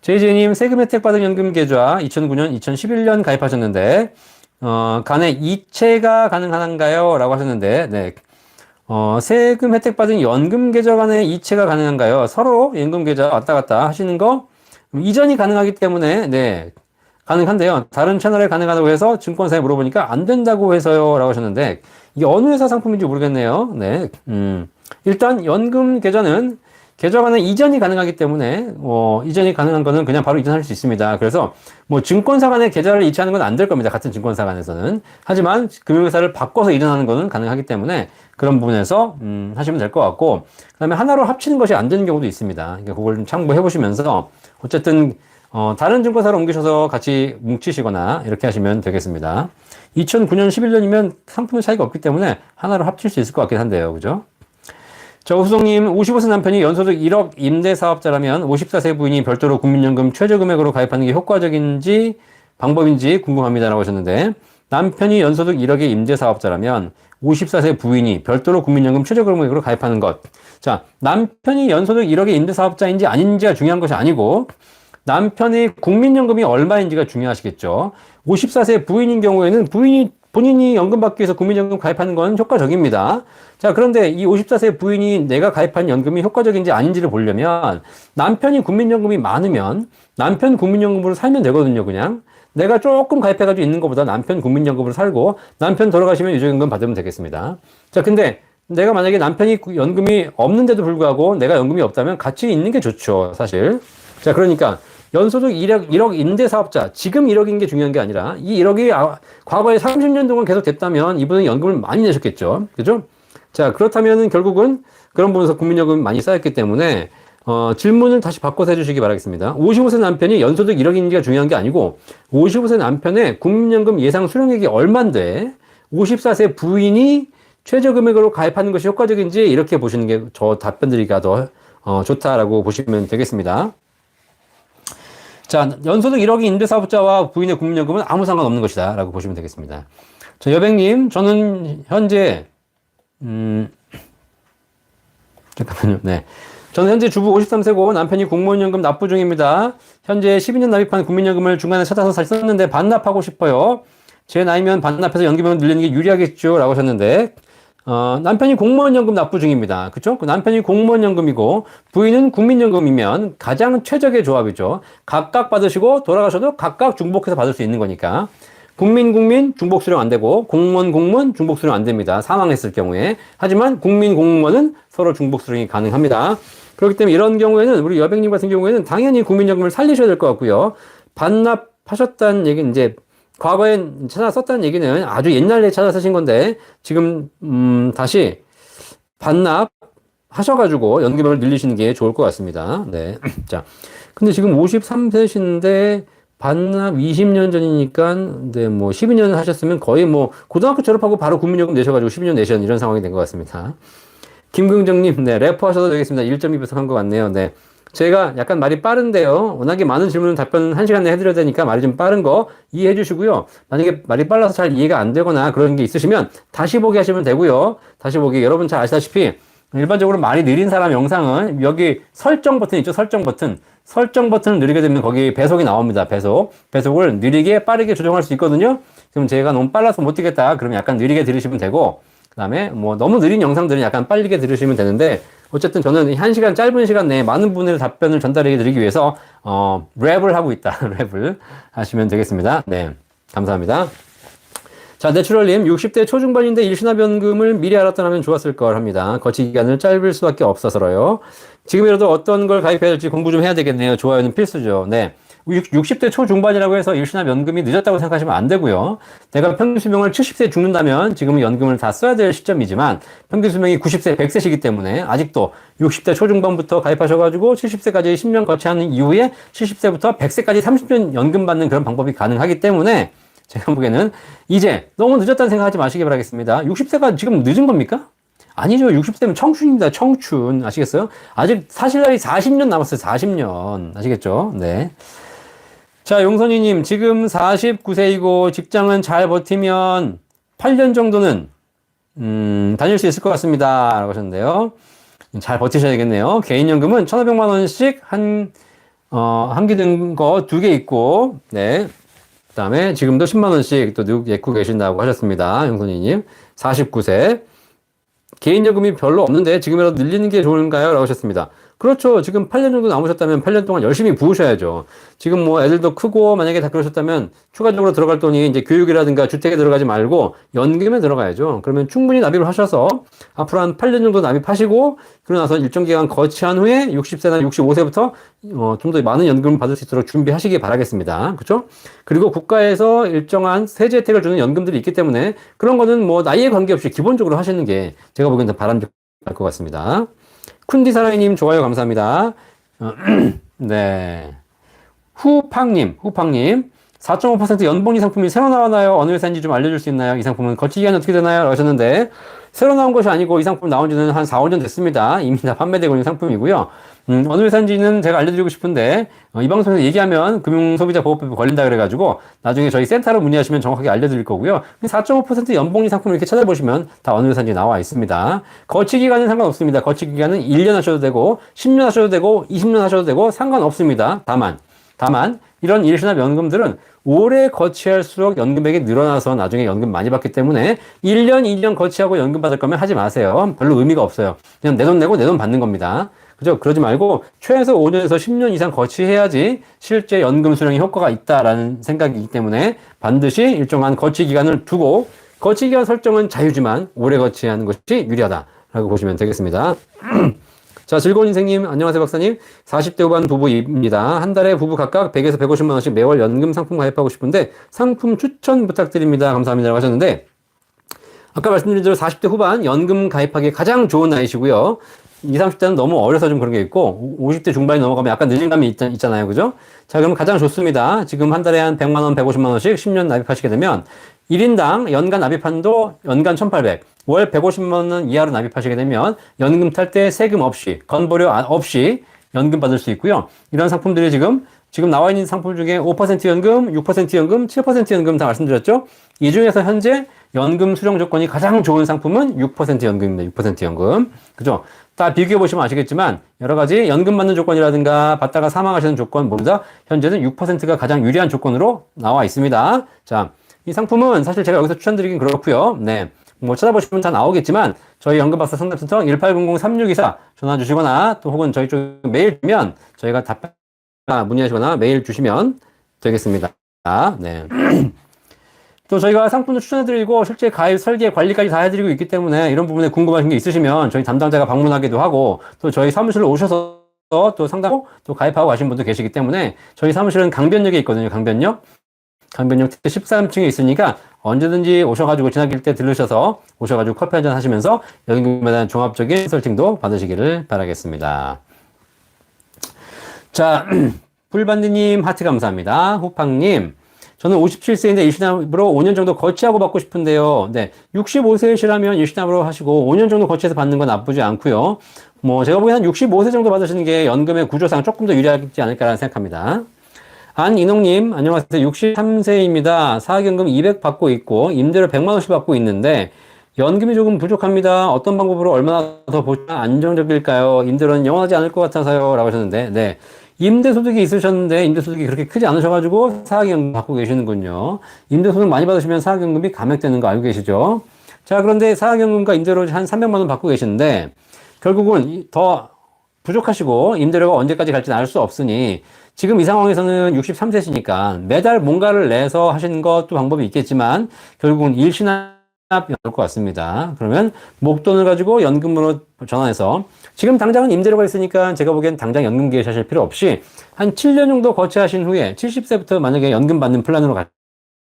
JJ님, 세금 혜택 받은 연금 계좌 2009년, 2011년 가입하셨는데, 간에 이체가 가능한가요? 라고 하셨는데, 네. 세금 혜택 받은 연금 계좌 간에 이체가 가능한가요? 서로 연금 계좌 왔다 갔다 하시는 거, 이전이 가능하기 때문에, 네. 가능한데요. 다른 채널에 가능하다고 해서 증권사에 물어보니까 안 된다고 해서요. 라고 하셨는데, 이게 어느 회사 상품인지 모르겠네요. 네. 일단 연금 계좌는 계좌 간의 이전이 가능하기 때문에 이전이 가능한 거는 그냥 바로 이전할 수 있습니다. 그래서 뭐 증권사 간의 계좌를 이체하는 건 안 될 겁니다. 같은 증권사 간에서는. 하지만 금융회사를 바꿔서 이전하는 거는 가능하기 때문에 그런 부분에서 하시면 될 것 같고, 그다음에 하나로 합치는 것이 안 되는 경우도 있습니다. 그러니까 그걸 좀 참고해 보시면서 어쨌든 다른 증권사로 옮기셔서 같이 뭉치시거나 이렇게 하시면 되겠습니다. 2009년 11년이면 상품의 차이가 없기 때문에 하나로 합칠 수 있을 것 같긴 한데요. 그죠? 저 후송님, 55세 남편이 연소득 1억 임대사업자라면 54세 부인이 별도로 국민연금 최저금액으로 가입하는 게 효과적인지 방법인지 궁금합니다라고 하셨는데, 남편이 연소득 1억의 임대사업자라면 54세 부인이 별도로 국민연금 최저금액으로 가입하는 것. 자, 남편이 연소득 1억의 임대사업자인지 아닌지가 중요한 것이 아니고, 남편의 국민연금이 얼마인지가 중요하시겠죠. 54세 부인인 경우에는 본인이 연금 받기 위해서 국민연금 가입하는 건 효과적입니다. 자, 그런데 이 54세 부인이 내가 가입한 연금이 효과적인지 아닌지를 보려면 남편이 국민연금이 많으면 남편 국민연금으로 살면 되거든요, 그냥. 내가 조금 가입해가지고 있는 것보다 남편 국민연금으로 살고 남편 돌아가시면 유족연금 받으면 되겠습니다. 자, 근데 내가 만약에 남편이 연금이 없는데도 불구하고 내가 연금이 없다면 같이 있는 게 좋죠, 사실. 자, 그러니까 연소득 1억 임대사업자, 지금 1억인 게 중요한 게 아니라 이 1억이 과거에 30년 동안 계속 됐다면 이분은 연금을 많이 내셨겠죠. 그죠? 자, 그렇다면 결국은 그런 부분에서 국민연금이 많이 쌓였기 때문에 질문을 다시 바꿔서 해주시기 바라겠습니다. 55세 남편이 연소득 1억인지가 중요한 게 아니고 55세 남편의 국민연금 예상 수령액이 얼만데 54세 부인이 최저금액으로 가입하는 것이 효과적인지 이렇게 보시는 게 저 답변 드리기가 더 좋다라고 보시면 되겠습니다. 자, 연소득 1억의 임대사업자와 부인의 국민연금은 아무 상관없는 것이다 라고 보시면 되겠습니다. 자, 여백님, 저는 현재 잠깐만요. 네. 저는 현재 주부 53세고 남편이 공무원연금 납부 중입니다. 현재 12년 납입한 국민연금을 중간에 찾아서 다시 썼는데 반납하고 싶어요. 제 나이면 반납해서 연금을 늘리는 게 유리하겠죠? 라고 하셨는데, 남편이 공무원연금 납부 중입니다. 그쵸? 남편이 공무원연금이고, 부인은 국민연금이면 가장 최적의 조합이죠. 각각 받으시고, 돌아가셔도 각각 중복해서 받을 수 있는 거니까. 국민, 중복 수령 안 되고, 공무원, 중복 수령 안 됩니다. 사망했을 경우에. 하지만 공무원은 서로 중복 수령이 가능합니다. 그렇기 때문에 이런 경우에는, 우리 여백님 같은 경우에는 당연히 국민연금을 살리셔야 될 것 같고요. 반납하셨다는 얘기는 이제, 과거에 찾아 썼다는 얘기는 아주 옛날에 찾아 쓰신 건데, 지금, 다시 반납하셔가지고 연금을 늘리시는 게 좋을 것 같습니다. 네. 자. 근데 지금 53세신데, 반납 20년 전이니까, 네, 뭐, 12년 하셨으면 거의 뭐, 고등학교 졸업하고 바로 국민연금 내셔가지고 12년 내시는 이런 상황이 된 것 같습니다. 김긍정님, 네, 래퍼 하셔도 되겠습니다. 1.2배속 한 것 같네요. 네. 제가 약간 말이 빠른데요. 워낙에 많은 질문은 답변 1시간 내에 해드려야 되니까 말이 좀 빠른 거 이해해 주시고요. 만약에 말이 빨라서 잘 이해가 안 되거나 그런 게 있으시면 다시 보기 하시면 되고요. 다시 보기. 여러분 잘 아시다시피 일반적으로 말이 느린 사람 영상은 여기 설정 버튼 있죠? 설정 버튼. 설정 버튼을 누르게 되면 거기 배속이 나옵니다. 배속을 느리게 빠르게 조정할 수 있거든요. 그럼 제가 너무 빨라서 못 뛰겠다. 그러면 약간 느리게 들으시면 되고, 그 다음에 뭐 너무 느린 영상들은 약간 빠르게 들으시면 되는데, 어쨌든 저는 1시간 짧은 시간 내에 많은 분의 답변을 전달해 드리기 위해서 랩을 하고 있다. 랩을 하시면 되겠습니다. 네, 감사합니다. 자, 내추럴님, 60대 초중반인데 일시납연금을 미리 알았더라면 좋았을 걸 합니다. 거치 기간을 짧을 수밖에 없어서요. 지금이라도 어떤 걸 가입해야 될지 공부 좀 해야 되겠네요. 좋아요는 필수죠. 네. 60대 초중반이라고 해서 일시납 연금이 늦었다고 생각하시면 안 되고요. 내가 평균 수명을 70세에 죽는다면 지금은 연금을 다 써야 될 시점이지만 평균 수명이 90세, 100세시기 때문에 아직도 60대 초중반부터 가입하셔가지고 70세까지 10년 거치한 이후에 70세부터 100세까지 30년 연금 받는 그런 방법이 가능하기 때문에 제가 보기에는 이제 너무 늦었다는 생각하지 마시기 바라겠습니다. 60세가 지금 늦은 겁니까? 아니죠. 60세면 청춘입니다. 청춘. 아시겠어요? 아직 사실날이 40년 남았어요. 40년. 아시겠죠? 네. 자, 용선이님, 지금 49세이고 직장은 잘 버티면 8년 정도는, 다닐 수 있을 것 같습니다. 라고 하셨는데요. 잘 버티셔야겠네요. 개인연금은 1,500만원씩 한 개 든 거 2개 있고, 네. 그 다음에 지금도 10만원씩 또 넣고 계신다고 하셨습니다. 용선이님. 49세. 개인연금이 별로 없는데 지금이라도 늘리는 게 좋은가요? 라고 하셨습니다. 그렇죠. 지금 8년 정도 남으셨다면 8년 동안 열심히 부으셔야죠. 지금 뭐 애들도 크고 만약에 다 그러셨다면 추가적으로 들어갈 돈이 이제 교육이라든가 주택에 들어가지 말고 연금에 들어가야죠. 그러면 충분히 납입을 하셔서 앞으로 한 8년 정도 납입하시고 그러고 나서 일정 기간 거치한 후에 60세나 65세부터 좀 더 많은 연금을 받을 수 있도록 준비하시기 바라겠습니다. 그렇죠? 그리고 국가에서 일정한 세제 혜택을 주는 연금들이 있기 때문에 그런 거는 뭐 나이에 관계없이 기본적으로 하시는 게 제가 보기엔 더 바람직할 것 같습니다. 쿤디사라이님 좋아요 감사합니다. 네. 후팡님 4.5% 연봉리 상품이 새로 나왔나요? 어느 회사인지 좀 알려줄 수 있나요? 이 상품은 거치기간이 어떻게 되나요? 하셨는데 새로 나온 것이 아니고 이 상품 나온 지는 한 4, 5년 됐습니다. 이미 다 판매되고 있는 상품이고요. 어느 회사인지는 제가 알려드리고 싶은데 이 방송에서 얘기하면 금융소비자보호법에 걸린다 그래가지고 나중에 저희 센터로 문의하시면 정확하게 알려드릴 거고요. 4.5% 연봉리 상품을 이렇게 찾아보시면 다 어느 회사인지 나와 있습니다. 거치기간은 상관없습니다. 거치기간은 1년 하셔도 되고 10년 하셔도 되고 20년 하셔도 되고 상관없습니다. 다만 이런 일시납 연금들은 오래 거치할수록 연금액이 늘어나서 나중에 연금 많이 받기 때문에 1년, 2년 거치하고 연금 받을 거면 하지 마세요. 별로 의미가 없어요. 그냥 내 돈 내고 내 돈 받는 겁니다. 그죠? 그러지 말고 최소 5년에서 10년 이상 거치해야지 실제 연금 수령에 효과가 있다라는 생각이기 때문에 반드시 일정한 거치 기간을 두고 거치 기간 설정은 자유지만 오래 거치하는 것이 유리하다라고 보시면 되겠습니다. 자, 즐거운 인생님, 안녕하세요, 박사님. 40대 후반 부부입니다. 한 달에 부부 각각 100에서 150만 원씩 매월 연금 상품 가입하고 싶은데 상품 추천 부탁드립니다. 감사합니다. 하셨는데 아까 말씀드린 대로 40대 후반 연금 가입하기 가장 좋은 나이시고요. 20, 30대는 너무 어려서 좀 그런 게 있고 50대 중반이 넘어가면 약간 늦은 감이 있잖아요. 그죠? 자, 그럼 가장 좋습니다. 지금 한 달에 한 100만 원, 150만 원씩 10년 납입하시게 되면 1인당 연간 납입한도 연간 1,800, 월 150만 원 이하로 납입하시게 되면 연금 탈 때 세금 없이, 건보료 없이 연금 받을 수 있고요. 이런 상품들이 지금 나와 있는 상품 중에 5% 연금, 6% 연금, 7% 연금 다 말씀드렸죠? 이 중에서 현재 연금 수령 조건이 가장 좋은 상품은 6% 연금입니다. 6% 연금. 그죠? 다 비교해 보시면 아시겠지만 여러 가지 연금 받는 조건이라든가 받다가 사망하시는 조건 모두 다 현재는 6%가 가장 유리한 조건으로 나와 있습니다. 자, 이 상품은 사실 제가 여기서 추천드리긴 그렇고요. 네. 뭐 찾아보시면 다 나오겠지만 저희 연금박사 상담센터 1800-3624 전화 주시거나 또 혹은 저희 쪽 메일 주면 저희가 답변 문의하시거나 메일 주시면 되겠습니다. 네. 또 저희가 상품도 추천해드리고 실제 가입 설계 관리까지 다 해드리고 있기 때문에 이런 부분에 궁금하신 게 있으시면 저희 담당자가 방문하기도 하고 또 저희 사무실로 오셔서 또 상담 또 가입하고 가신 분도 계시기 때문에 저희 사무실은 강변역에 있거든요. 강변역 13층에 있으니까 언제든지 오셔가지고 지나길 때 들르셔서 오셔가지고 커피 한잔 하시면서 연금에 대한 종합적인 컨설팅도 받으시기를 바라겠습니다. 자, 불반디님 하트 감사합니다. 후팡님, 저는 57세인데 일시납으로 5년 정도 거치하고 받고 싶은데요. 네, 65세이시라면 일시납으로 하시고 5년 정도 거치해서 받는 건 나쁘지 않고요. 뭐 제가 보기엔 한 65세 정도 받으시는 게 연금의 구조상 조금 더 유리하지 않을까라는 생각합니다. 안인홍님, 안녕하세요. 63세입니다. 사학연금 200 받고 있고, 임대료 100만원씩 받고 있는데, 연금이 조금 부족합니다. 어떤 방법으로 얼마나 더 보시면 안정적일까요? 임대료는 영원하지 않을 것 같아서요. 라고 하셨는데, 네. 임대소득이 있으셨는데, 임대소득이 그렇게 크지 않으셔가지고, 사학연금 받고 계시는군요. 임대소득 많이 받으시면 사학연금이 감액되는 거 알고 계시죠? 자, 그런데 사학연금과 임대료 한 300만원 받고 계시는데, 결국은 더 부족하시고, 임대료가 언제까지 갈지는 알 수 없으니, 지금 이 상황에서는 63세시니까 매달 뭔가를 내서 하시는 것도 방법이 있겠지만 결국은 일시납 것 같습니다. 그러면 목돈을 가지고 연금으로 전환해서 지금 당장은 임대료가 있으니까 제가 보기엔 당장 연금 개시하실 필요 없이 한 7년 정도 거치하신 후에 70세부터 만약에 연금 받는 플랜으로 한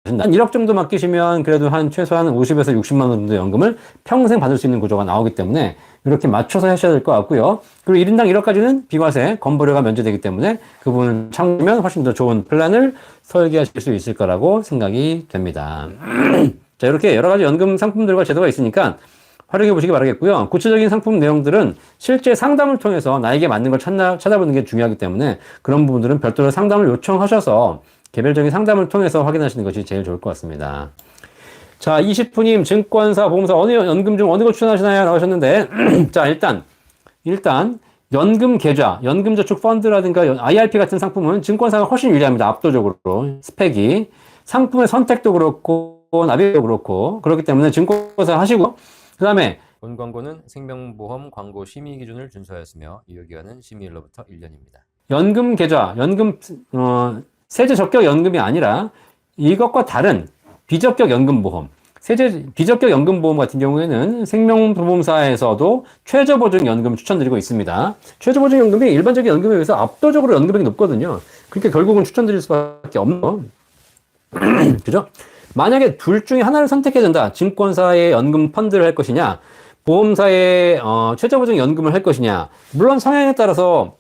1억 정도 맡기시면 그래도 한 최소한 50에서 60만 원 정도 연금을 평생 받을 수 있는 구조가 나오기 때문에 이렇게 맞춰서 하셔야 될 것 같고요. 그리고 1인당 1억까지는 비과세, 건보료가 면제되기 때문에 그 부분을 참고하면 훨씬 더 좋은 플랜을 설계하실 수 있을 거라고 생각이 됩니다. 자, 이렇게 여러 가지 연금 상품들과 제도가 있으니까 활용해 보시기 바라겠고요. 구체적인 상품 내용들은 실제 상담을 통해서 나에게 맞는 걸 찾아보는 게 중요하기 때문에 그런 부분들은 별도로 상담을 요청하셔서 개별적인 상담을 통해서 확인하시는 것이 제일 좋을 것 같습니다. 자, 20분님 증권사, 보험사 어느 연금 중 어느 걸 추천하시나요? 라고 하셨는데 자, 일단 연금 계좌, 연금저축 펀드라든가 IRP 같은 상품은 증권사가 훨씬 유리합니다. 압도적으로 스펙이 상품의 선택도 그렇고 납입도 그렇고 그렇기 때문에 증권사 하시고 그 다음에 본 광고는 생명보험 광고 심의 기준을 준수하였으며 유효기간은 심의일로부터 1년입니다. 연금 계좌, 세제 적격 연금이 아니라 이것과 다른 비적격 연금보험, 비적격 연금보험 같은 경우에는 생명보험사에서도 최저보증연금 추천드리고 있습니다. 최저보증연금이 일반적인 연금에 비해서 압도적으로 연금액이 높거든요. 그러니까 결국은 추천드릴 수밖에 없는 거. 그죠? 만약에 둘 중에 하나를 선택해야 된다. 증권사의 연금 펀드를 할 것이냐, 보험사의 최저보증 연금을 할 것이냐. 물론 성향에 따라서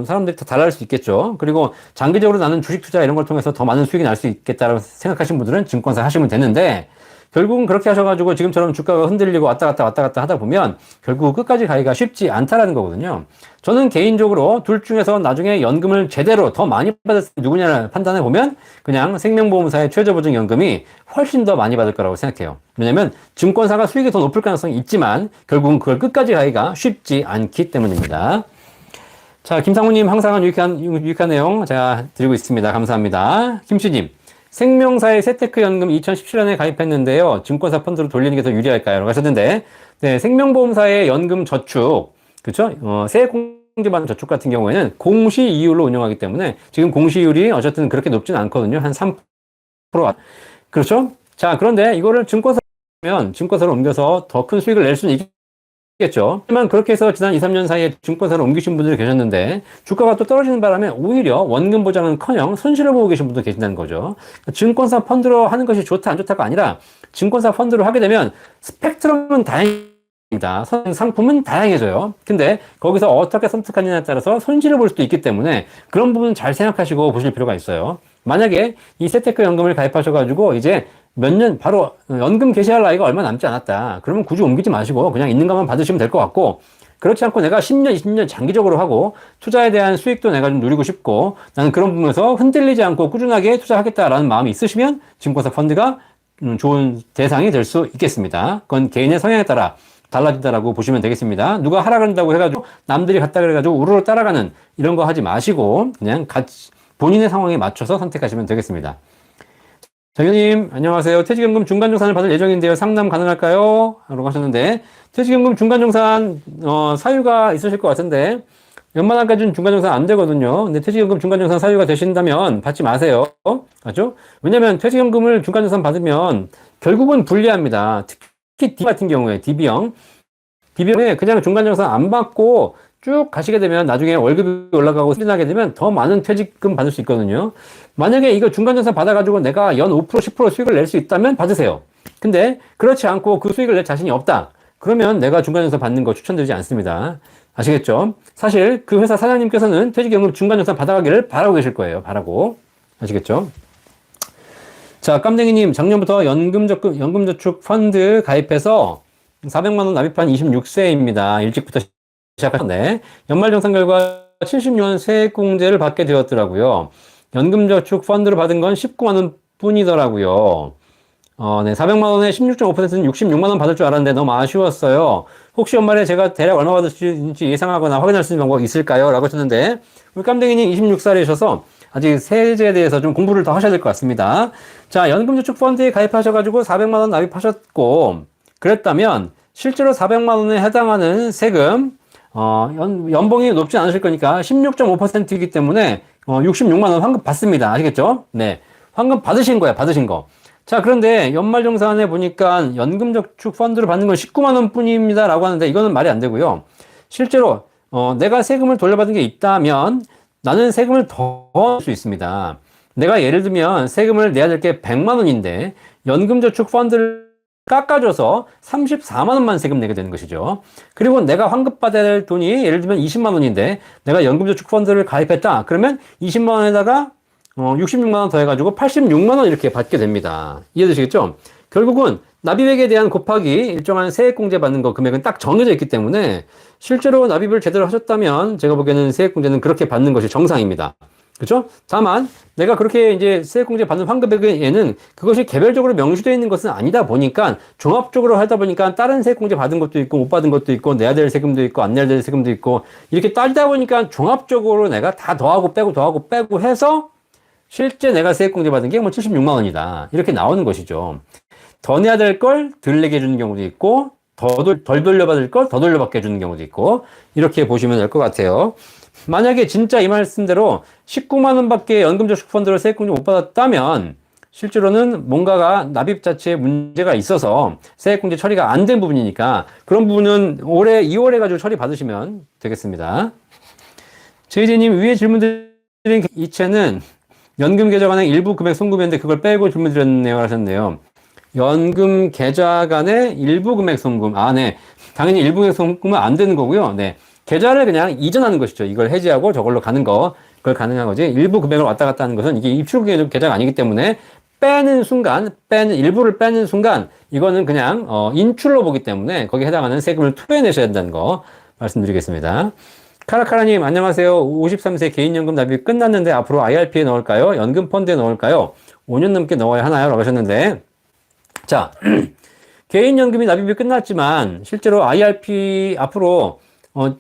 사람들이 다 달라질 수 있겠죠. 그리고 장기적으로 나는 주식 투자 이런 걸 통해서 더 많은 수익이 날 수 있겠다고 생각하시는 분들은 증권사 하시면 되는데 결국은 그렇게 하셔가지고 지금처럼 주가가 흔들리고 왔다 갔다 하다 보면 결국 끝까지 가기가 쉽지 않다라는 거거든요. 저는 개인적으로 둘 중에서 나중에 연금을 제대로 더 많이 받을 수 누구냐를 판단해 보면 그냥 생명보험사의 최저보증연금이 훨씬 더 많이 받을 거라고 생각해요. 왜냐면 증권사가 수익이 더 높을 가능성이 있지만 결국은 그걸 끝까지 가기가 쉽지 않기 때문입니다. 자, 김상우님 항상 유익한 내용 제가 드리고 있습니다. 감사합니다. 김씨님, 생명사의 세테크연금 2017년에 가입했는데요. 증권사 펀드로 돌리는 게 더 유리할까요? 라고 하셨는데, 네, 생명보험사의 연금 저축, 그쵸? 세액공제받는 저축 같은 경우에는 공시 이율로 운영하기 때문에 지금 공시율이 어쨌든 그렇게 높지는 않거든요. 한 3%. 그렇죠? 자, 그런데 이거를 증권사로 옮겨서 더 큰 수익을 낼 수는 겠죠. 하지만 그렇게 해서 지난 2, 3년 사이에 증권사로 옮기신 분들이 계셨는데 주가가 또 떨어지는 바람에 오히려 원금 보장은커녕 손실을 보고 계신 분도 계신다는 거죠. 증권사 펀드로 하는 것이 좋다 안 좋다가 아니라 증권사 펀드로 하게 되면 스펙트럼은 다양합니다. 상품은 다양해져요. 근데 거기서 어떻게 선택하느냐에 따라서 손실을 볼 수도 있기 때문에 그런 부분 잘 생각하시고 보실 필요가 있어요. 만약에 이 세테크 연금을 가입하셔가지고 이제 몇 년 바로 연금 개시할 나이가 얼마 남지 않았다. 그러면 굳이 옮기지 마시고 그냥 있는 것만 받으시면 될 것 같고 그렇지 않고 내가 10년, 20년 장기적으로 하고 투자에 대한 수익도 내가 좀 누리고 싶고 나는 그런 부분에서 흔들리지 않고 꾸준하게 투자하겠다라는 마음이 있으시면 증권사 펀드가 좋은 대상이 될 수 있겠습니다. 그건 개인의 성향에 따라 달라진다라고 보시면 되겠습니다. 누가 하라 그런다고 해가지고 남들이 갔다 그래가지고 우르르 따라가는 이런 거 하지 마시고 그냥 본인의 상황에 맞춰서 선택하시면 되겠습니다. 정현님, 안녕하세요. 퇴직연금 중간정산을 받을 예정인데요. 상담 가능할까요? 라고 하셨는데, 퇴직연금 중간정산, 사유가 있으실 것 같은데, 연말까지는 중간정산 안 되거든요. 근데 퇴직연금 중간정산 사유가 되신다면 받지 마세요. 맞죠? 왜냐면 퇴직연금을 중간정산 받으면 결국은 불리합니다. 특히 D 같은 경우에, DB형에 그냥 중간정산 안 받고 쭉 가시게 되면 나중에 월급이 올라가고 승진하게 되면 더 많은 퇴직금 받을 수 있거든요. 만약에 이거 중간정산 받아가지고 내가 연 5%, 10% 수익을 낼 수 있다면 받으세요. 근데 그렇지 않고 그 수익을 낼 자신이 없다. 그러면 내가 중간정산 받는 거 추천드리지 않습니다. 아시겠죠? 사실 그 회사 사장님께서는 퇴직연금 중간정산 받아가기를 바라고 계실 거예요. 바라고. 아시겠죠? 자, 깜댕이님, 작년부터 연금저축 펀드 가입해서 400만 원 납입한 26세입니다. 일찍부터 시작하셨네. 연말정산 결과 76원 세액공제를 받게 되었더라고요. 연금저축 펀드로 받은 건 19만 원 뿐이더라고요. 네, 400만 원에 16.5%는 66만 원 받을 줄 알았는데 너무 아쉬웠어요. 혹시 연말에 제가 대략 얼마 받을지 예상하거나 확인할 수 있는 방법이 있을까요? 라고 하셨는데 우리 깜댕이님 26살이셔서 아직 세제에 대해서 좀 공부를 더 하셔야 될 것 같습니다. 자, 연금저축 펀드에 가입하셔가지고 400만 원 납입하셨고 그랬다면 실제로 400만 원에 해당하는 세금 연봉이 높지 않으실 거니까 16.5%이기 때문에 66만 원 환급 받습니다. 아시겠죠? 네. 환급 받으신 거야, 받으신 거. 자, 그런데 연말정산에 보니까 연금저축 펀드를 받는 건 19만 원 뿐입니다라고 하는데 이거는 말이 안 되고요. 실제로 내가 세금을 돌려받은 게 있다면 나는 세금을 더 낼 수 있습니다. 내가 예를 들면 세금을 내야 될 게 100만 원인데 연금저축 펀드를 깎아줘서 34만 원만 세금 내게 되는 것이죠. 그리고 내가 환급받아야 될 돈이 예를 들면 20만 원인데 내가 연금저축 펀드를 가입했다. 그러면 20만 원에다가 66만 원 더해가지고 86만 원 이렇게 받게 됩니다. 이해되시겠죠? 결국은 납입액에 대한 곱하기 일정한 세액공제 받는 거 금액은 딱 정해져 있기 때문에 실제로 납입을 제대로 하셨다면 제가 보기에는 세액공제는 그렇게 받는 것이 정상입니다. 그렇죠? 다만 내가 그렇게 이제 세액공제 받는 환급액에는 그것이 개별적으로 명시되어 있는 것은 아니다 보니까 종합적으로 하다 보니까 다른 세액공제 받은 것도 있고 못 받은 것도 있고 내야 될 세금도 있고 안 내야 될 세금도 있고 이렇게 따지다 보니까 종합적으로 내가 다 더하고 빼고 해서 실제 내가 세액공제 받은 게 뭐 76만 원이다. 이렇게 나오는 것이죠. 더 내야 될 걸 덜 내게 해주는 경우도 있고 덜 돌려받을 걸 더 돌려받게 해주는 경우도 있고 이렇게 보시면 될 것 같아요. 만약에 진짜 이 말씀대로 19만 원밖에 연금저축펀드로 세액공제 못 받았다면 실제로는 뭔가가 납입 자체에 문제가 있어서 세액공제 처리가 안 된 부분이니까 그런 부분은 올해 2월에 가지고 처리 받으시면 되겠습니다. 제이제님 위에 질문드린 이체는 연금 계좌 간의 일부 금액 송금했는데 그걸 빼고 질문 드렸네요 하셨네요. 연금 계좌 간의 일부 금액 송금. 네. 당연히 일부 금액 송금은 안 되는 거고요. 네. 계좌를 그냥 이전하는 것이죠. 이걸 해지하고 저걸로 가는 거. 그걸 가능한 거지. 일부 금액을 왔다 갔다 하는 것은 이게 입출 계좌가 아니기 때문에 일부를 빼는 순간, 이거는 그냥, 인출로 보기 때문에 거기에 해당하는 세금을 토해내셔야 된다는 거 말씀드리겠습니다. 카라카라님, 안녕하세요. 53세 개인연금 납입 끝났는데 앞으로 IRP에 넣을까요? 연금펀드에 넣을까요? 5년 넘게 넣어야 하나요? 라고 하셨는데, 자, 개인연금이 납입이 끝났지만, 실제로 IRP 앞으로,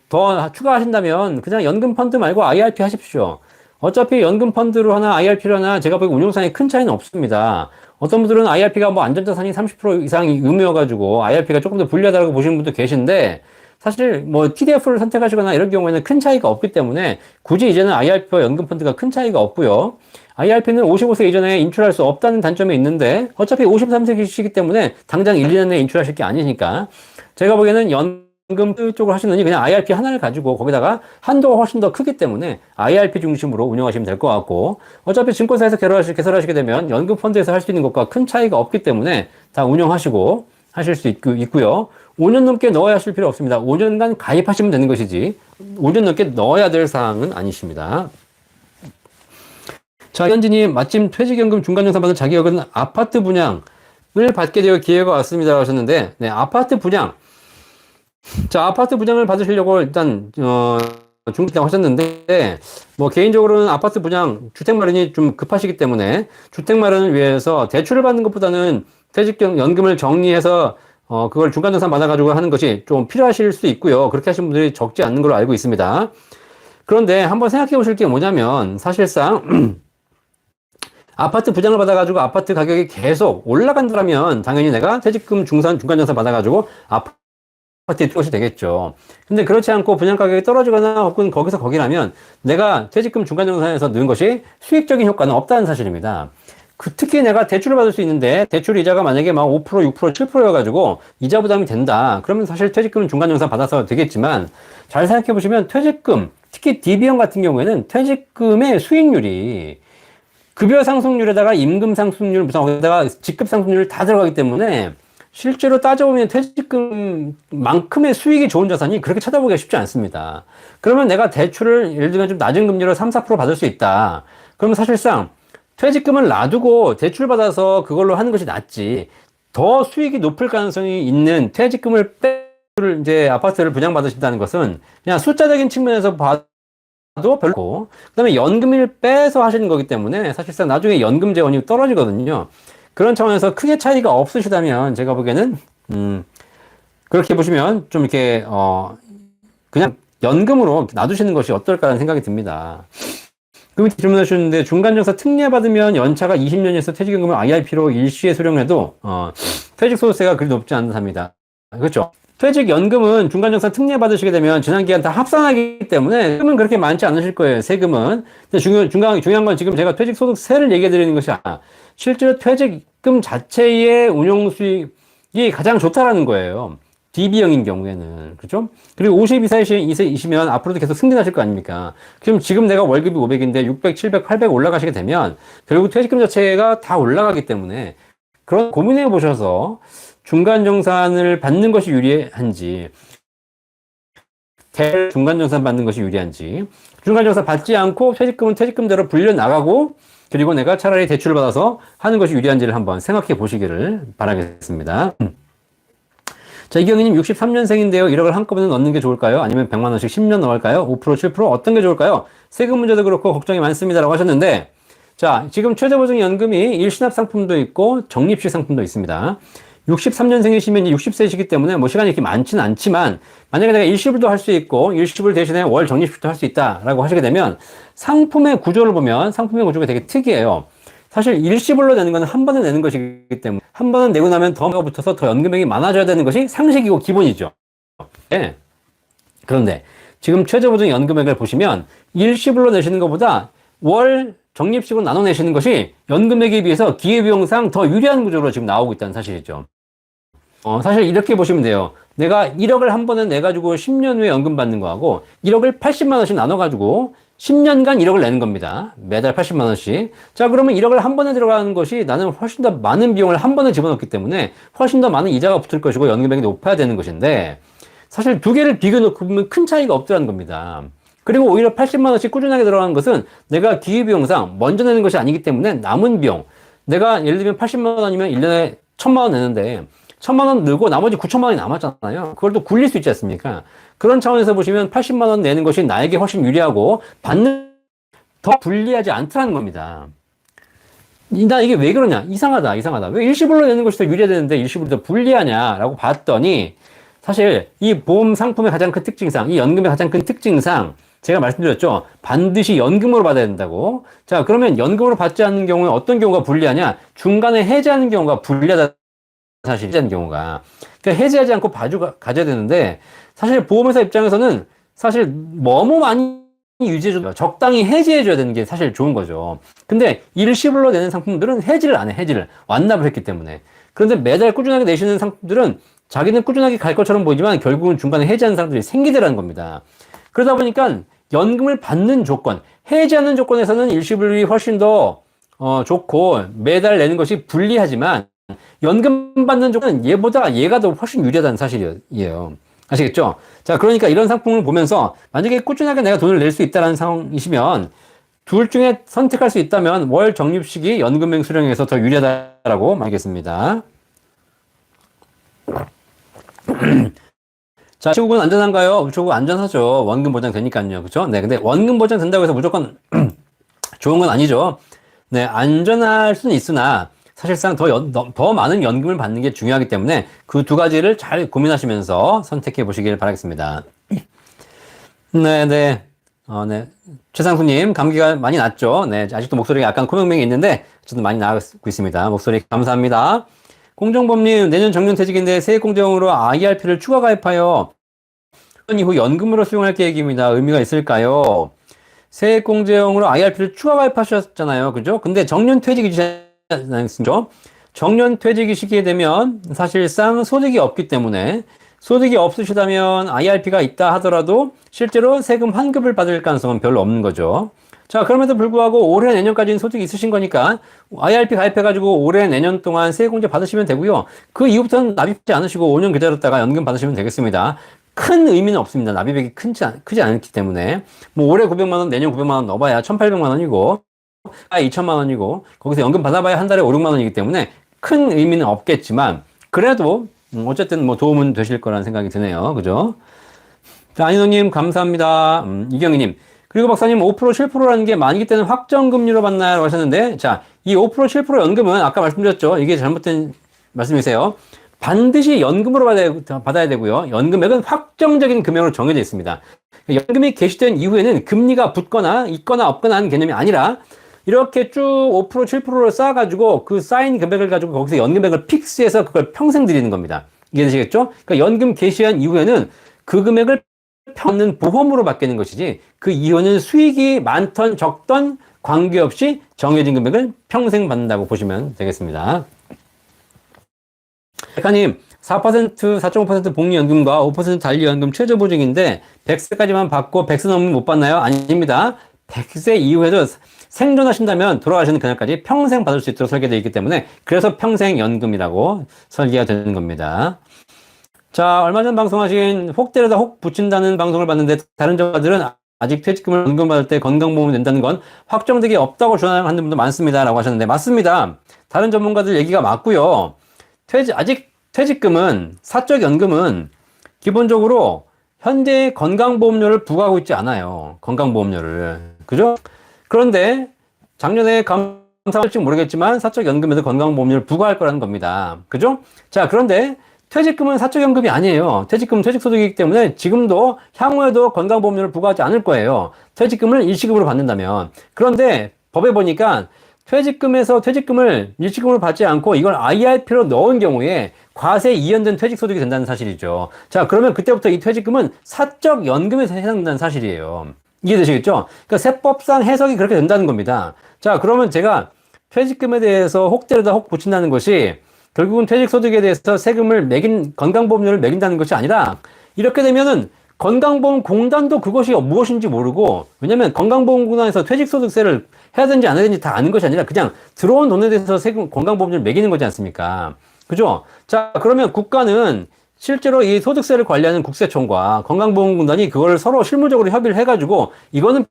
더 추가하신다면, 그냥 연금펀드 말고 IRP 하십시오. 어차피 연금펀드로 하나, IRP로 하나, 제가 보기 운용상에 큰 차이는 없습니다. 어떤 분들은 IRP가 뭐 안전자산이 30% 이상이 의무여가지고, IRP가 조금 더 불리하다고 보시는 분도 계신데, 사실 뭐 TDF를 선택하시거나 이런 경우에는 큰 차이가 없기 때문에 굳이 이제는 IRP와 연금펀드가 큰 차이가 없고요. IRP는 55세 이전에 인출할 수 없다는 단점이 있는데 어차피 53세이시기 때문에 당장 1, 2년 내에 인출하실 게 아니니까 제가 보기에는 연금 쪽으로 하시느니 그냥 IRP 하나를 가지고 거기다가 한도가 훨씬 더 크기 때문에 IRP 중심으로 운영하시면 될 것 같고 어차피 증권사에서 개설하시게 되면 연금펀드에서 할 수 있는 것과 큰 차이가 없기 때문에 다 운영하시고 하실 수 있고요. 5년 넘게 넣어야 하실 필요 없습니다. 5년간 가입하시면 되는 것이지 5년 넘게 넣어야 될 사항은 아니십니다. 자, 현진님 마침 퇴직연금 중간정산 받은 자격은 아파트 분양을 받게 되어 기회가 왔습니다 하셨는데 네, 아파트 분양. 자, 아파트 분양을 받으시려고 일단 중간이라고 하셨는데 뭐 개인적으로는 아파트 분양 주택 마련이 좀 급하시기 때문에 주택 마련을 위해서 대출을 받는 것보다는 퇴직연금을 정리해서 그걸 중간정산 받아가지고 하는 것이 좀 필요하실 수 있고요. 그렇게 하시는 분들이 적지 않는 걸로 알고 있습니다. 그런데 한번 생각해 보실 게 뭐냐면 사실상 아파트 분양을 받아가지고 아파트 가격이 계속 올라간다면 당연히 내가 퇴직금 중간정산 받아가지고 아파트에 들어오시 되겠죠. 근데 그렇지 않고 분양 가격이 떨어지거나 혹은 거기서 거기라면 내가 퇴직금 중간정산에서 넣은 것이 수익적인 효과는 없다는 사실입니다. 특히 내가 대출을 받을 수 있는데 대출 이자가 만약에 막 5%, 6%, 7%여가지고 이자 부담이 된다. 그러면 사실 퇴직금 중간정산 받아서 되겠지만 잘 생각해 보시면 퇴직금, 특히 DB형 같은 경우에는 퇴직금의 수익률이 급여 상승률에다가 임금 상승률, 무슨 거기다가 직급 상승률 다 들어가기 때문에 실제로 따져보면 퇴직금만큼의 수익이 좋은 자산이 그렇게 찾아보기가 쉽지 않습니다. 그러면 내가 대출을 예를 들면 좀 낮은 금리로 3, 4% 받을 수 있다. 그러면 사실상 퇴직금을 놔두고 대출 받아서 그걸로 하는 것이 낫지. 더 수익이 높을 가능성이 있는 퇴직금을 이제 아파트를 분양받으신다는 것은 그냥 숫자적인 측면에서 봐도 별로. 그 다음에 연금을 빼서 하시는 거기 때문에 사실상 나중에 연금 재원이 떨어지거든요. 그런 차원에서 크게 차이가 없으시다면 제가 보기에는, 그렇게 보시면 좀 이렇게, 그냥 연금으로 놔두시는 것이 어떨까라는 생각이 듭니다. 그 밑에 질문해 주셨는데 중간정산 특례받으면 연차가 20년에서 퇴직연금을 IRP로 일시에 수령해도 퇴직소득세가 그리 높지 않답니다. 그렇죠? 퇴직연금은 중간정산 특례 받으시게 되면 지난기간 다 합산하기 때문에 세금은 그렇게 많지 않으실 거예요. 세금은. 근데 중요한 건 지금 제가 퇴직소득세를 얘기해 드리는 것이 아니라 실제로 퇴직금 자체의 운용수익이 가장 좋다라는 거예요. DB형인 경우에는. 그죠? 그리고 52세이시면 앞으로도 계속 승진하실 거 아닙니까? 그럼 지금 내가 월급이 500인데 600, 700, 800 올라가시게 되면 결국 퇴직금 자체가 다 올라가기 때문에 그런 고민해 보셔서 중간정산을 받는 것이 유리한지, 중간정산 받는 것이 유리한지, 중간정산 받지 않고 퇴직금은 퇴직금대로 불려나가고, 그리고 내가 차라리 대출을 받아서 하는 것이 유리한지를 한번 생각해 보시기를 바라겠습니다. 자, 이경희님 63년생인데요. 1억을 한꺼번에 넣는 게 좋을까요? 아니면 100만원씩 10년 넣을까요? 5%, 7% 어떤 게 좋을까요? 세금 문제도 그렇고 걱정이 많습니다라고 하셨는데, 자, 지금 최저보증연금이 일시납 상품도 있고 적립식 상품도 있습니다. 63년생이시면 60세이시기 때문에 뭐 시간이 이렇게 많지는 않지만 만약에 내가 일시불도 할 수 있고 일시불 대신에 월 적립식도 할 수 있다라고 하시게 되면 상품의 구조를 보면 상품의 구조가 되게 특이해요. 사실 일시불로 내는 건 한 번에 내는 것이기 때문에 한 번은 내고 나면 더가 붙어서 더 연금액이 많아져야 되는 것이 상식이고 기본이죠. 네. 그런데 지금 최저보증 연금액을 보시면 일시불로 내시는 것보다 월 적립식으로 나눠내시는 것이 연금액에 비해서 기회비용상 더 유리한 구조로 지금 나오고 있다는 사실이죠. 사실 이렇게 보시면 돼요. 내가 1억을 한 번에 내가지고 10년 후에 연금 받는 거하고 1억을 80만원씩 나눠가지고 10년간 1억을 내는 겁니다. 매달 80만원씩. 자, 그러면 1억을 한 번에 들어가는 것이 나는 훨씬 더 많은 비용을 한 번에 집어넣기 때문에 훨씬 더 많은 이자가 붙을 것이고 연금액이 높아야 되는 것인데 사실 두 개를 비교해놓고 보면 큰 차이가 없더라는 겁니다. 그리고 오히려 80만원씩 꾸준하게 들어가는 것은 내가 기회비용상 먼저 내는 것이 아니기 때문에 남은 비용. 내가 예를 들면 80만원이면 1년에 1000만원 내는데 1000만원 늘고 나머지 9천만원이 남았잖아요. 그걸 또 굴릴 수 있지 않습니까? 그런 차원에서 보시면 80만원 내는 것이 나에게 훨씬 유리하고 받는 더 불리하지 않다는 겁니다. 나 이게 왜 그러냐? 이상하다. 왜 일시불로 내는 것이 더 유리하되는데 일시불이 더 불리하냐라고 봤더니 사실 이 보험 상품의 가장 큰 특징상, 이 연금의 가장 큰 특징상 제가 말씀드렸죠. 반드시 연금으로 받아야 된다고. 자, 그러면 연금으로 받지 않는 경우에 어떤 경우가 불리하냐? 중간에 해지하는 경우가 불리하다. 사실 해지하는 경우가. 그러니까 해지하지 않고 가져야 되는데 사실 보험회사 입장에서는 사실 너무 많이 유지해줘도 적당히 해지해줘야 되는 게 사실 좋은 거죠. 근데 일시불로 내는 상품들은 해지를 안 해. 해지를. 완납을 했기 때문에. 그런데 매달 꾸준하게 내시는 상품들은 자기는 꾸준하게 갈 것처럼 보이지만 결국은 중간에 해지하는 사람들이 생기더라는 겁니다. 그러다 보니까 연금을 받는 조건, 해지하는 조건에서는 일시불이 훨씬 더 좋고 매달 내는 것이 불리하지만 연금 받는 조건은 얘가 더 훨씬 유리하다는 사실이에요. 아시겠죠? 자, 그러니까 이런 상품을 보면서 만약에 꾸준하게 내가 돈을 낼 수 있다는 상황이시면 둘 중에 선택할 수 있다면 월 적립식이 연금액 수령에서 더 유리하다라고 말하겠습니다. 자, 우측은 안전한가요? 우측은 안전하죠. 원금 보장 되니까요. 그죠? 네. 근데 원금 보장 된다고 해서 무조건 좋은 건 아니죠. 네. 안전할 수는 있으나 사실상 더 많은 연금을 받는 게 중요하기 때문에 그 두 가지를 잘 고민하시면서 선택해 보시길 바라겠습니다. 네. 네. 최상수님, 감기가 많이 났죠? 네. 아직도 목소리가 약간 코맹맹이 있는데, 저도 많이 나고 있습니다. 목소리 감사합니다. 공정범님, 내년 정년퇴직인데 세액공제용으로 IRP를 추가 가입하여 이후 연금으로 수용할 계획입니다. 의미가 있을까요? 세액공제용으로 IRP를 추가 가입하셨잖아요. 그죠? 근데 정년퇴직이시죠? 정년퇴직이시게 되면 사실상 소득이 없기 때문에 소득이 없으시다면 IRP가 있다 하더라도 실제로 세금 환급을 받을 가능성은 별로 없는 거죠. 자, 그럼에도 불구하고 올해 내년까지는 소득이 있으신 거니까 IRP 가입해가지고 올해 내년 동안 세액공제 받으시면 되고요. 그 이후부터는 납입하지 않으시고 5년 기다렸다가 연금 받으시면 되겠습니다. 큰 의미는 없습니다. 납입액이 크지 않기 때문에. 뭐 올해 900만원, 내년 900만원 넣어봐야 1,800만원이고 2,000만원이고 거기서 연금 받아봐야 한 달에 5, 6만원이기 때문에 큰 의미는 없겠지만 그래도 어쨌든 뭐 도움은 되실 거라는 생각이 드네요. 그죠? 자, 안인호님 감사합니다. 이경희님. 그리고 박사님 5% 7%라는 게 만기 때는 확정금리로 받나요? 하셨는데, 자, 이 5% 7% 연금은 아까 말씀드렸죠. 이게 잘못된 말씀이세요. 반드시 연금으로 받아야 되고요. 연금액은 확정적인 금액으로 정해져 있습니다. 연금이 개시된 이후에는 금리가 붙거나 있거나 없거나 하는 개념이 아니라 이렇게 쭉 5% 7%를 쌓아가지고 그 쌓인 금액을 가지고 거기서 연금액을 픽스해서 그걸 평생 드리는 겁니다. 이해되시겠죠? 그러니까 연금 개시한 이후에는 그 금액을 없는 보험으로 바뀌는 것이지 그 이후에는 수익이 많던 적던 관계없이 정해진 금액을 평생 받는다고 보시면 되겠습니다. 백하님 4%, 4.5% 복리연금과 5% 단리연금 최저보증인데 100세까지만 받고 100세 넘으면 못 받나요? 아닙니다. 100세 이후에도 생존하신다면 돌아가시는 그날까지 평생 받을 수 있도록 설계되어 있기 때문에 그래서 평생연금이라고 설계가 되는 겁니다. 자, 얼마 전 방송하신 혹 때려다 혹 붙인다는 방송을 봤는데 다른 전문가들은 아직 퇴직금을 연금받을 때 건강보험을 낸다는 건 확정되기 없다고 주장하는 분도 많습니다. 라고 하셨는데 맞습니다. 다른 전문가들 얘기가 맞고요. 아직 퇴직금은, 사적연금은 기본적으로 현재 건강보험료를 부과하고 있지 않아요. 건강보험료를. 그죠? 그런데 작년에 감사할지 모르겠지만 사적연금에서 건강보험료를 부과할 거라는 겁니다. 그죠? 자, 그런데 퇴직금은 사적연금이 아니에요. 퇴직금은 퇴직소득이기 때문에 지금도 향후에도 건강보험료를 부과하지 않을 거예요. 퇴직금을 일시금으로 받는다면. 그런데 법에 보니까 퇴직금에서 퇴직금을 일시금으로 받지 않고 이걸 IRP로 넣은 경우에 과세 이연된 퇴직소득이 된다는 사실이죠. 자, 그러면 그때부터 이 퇴직금은 사적연금에서 해당된다는 사실이에요. 이해되시겠죠? 그러니까 세법상 해석이 그렇게 된다는 겁니다. 자, 그러면 제가 퇴직금에 대해서 혹 때려다 혹 붙인다는 것이 결국은 퇴직소득에 대해서 세금을 건강보험료를 매긴다는 것이 아니라 이렇게 되면은 건강보험공단도 그것이 무엇인지 모르고 왜냐면 건강보험공단에서 퇴직소득세를 해야 되는지 안 해야 되는지 다 아는 것이 아니라 그냥 들어온 돈에 대해서 건강보험료를 매기는 거지 않습니까? 그죠? 자, 그러면 국가는 실제로 이 소득세를 관리하는 국세청과 건강보험공단이 그걸 서로 실무적으로 협의를 해가지고 이거는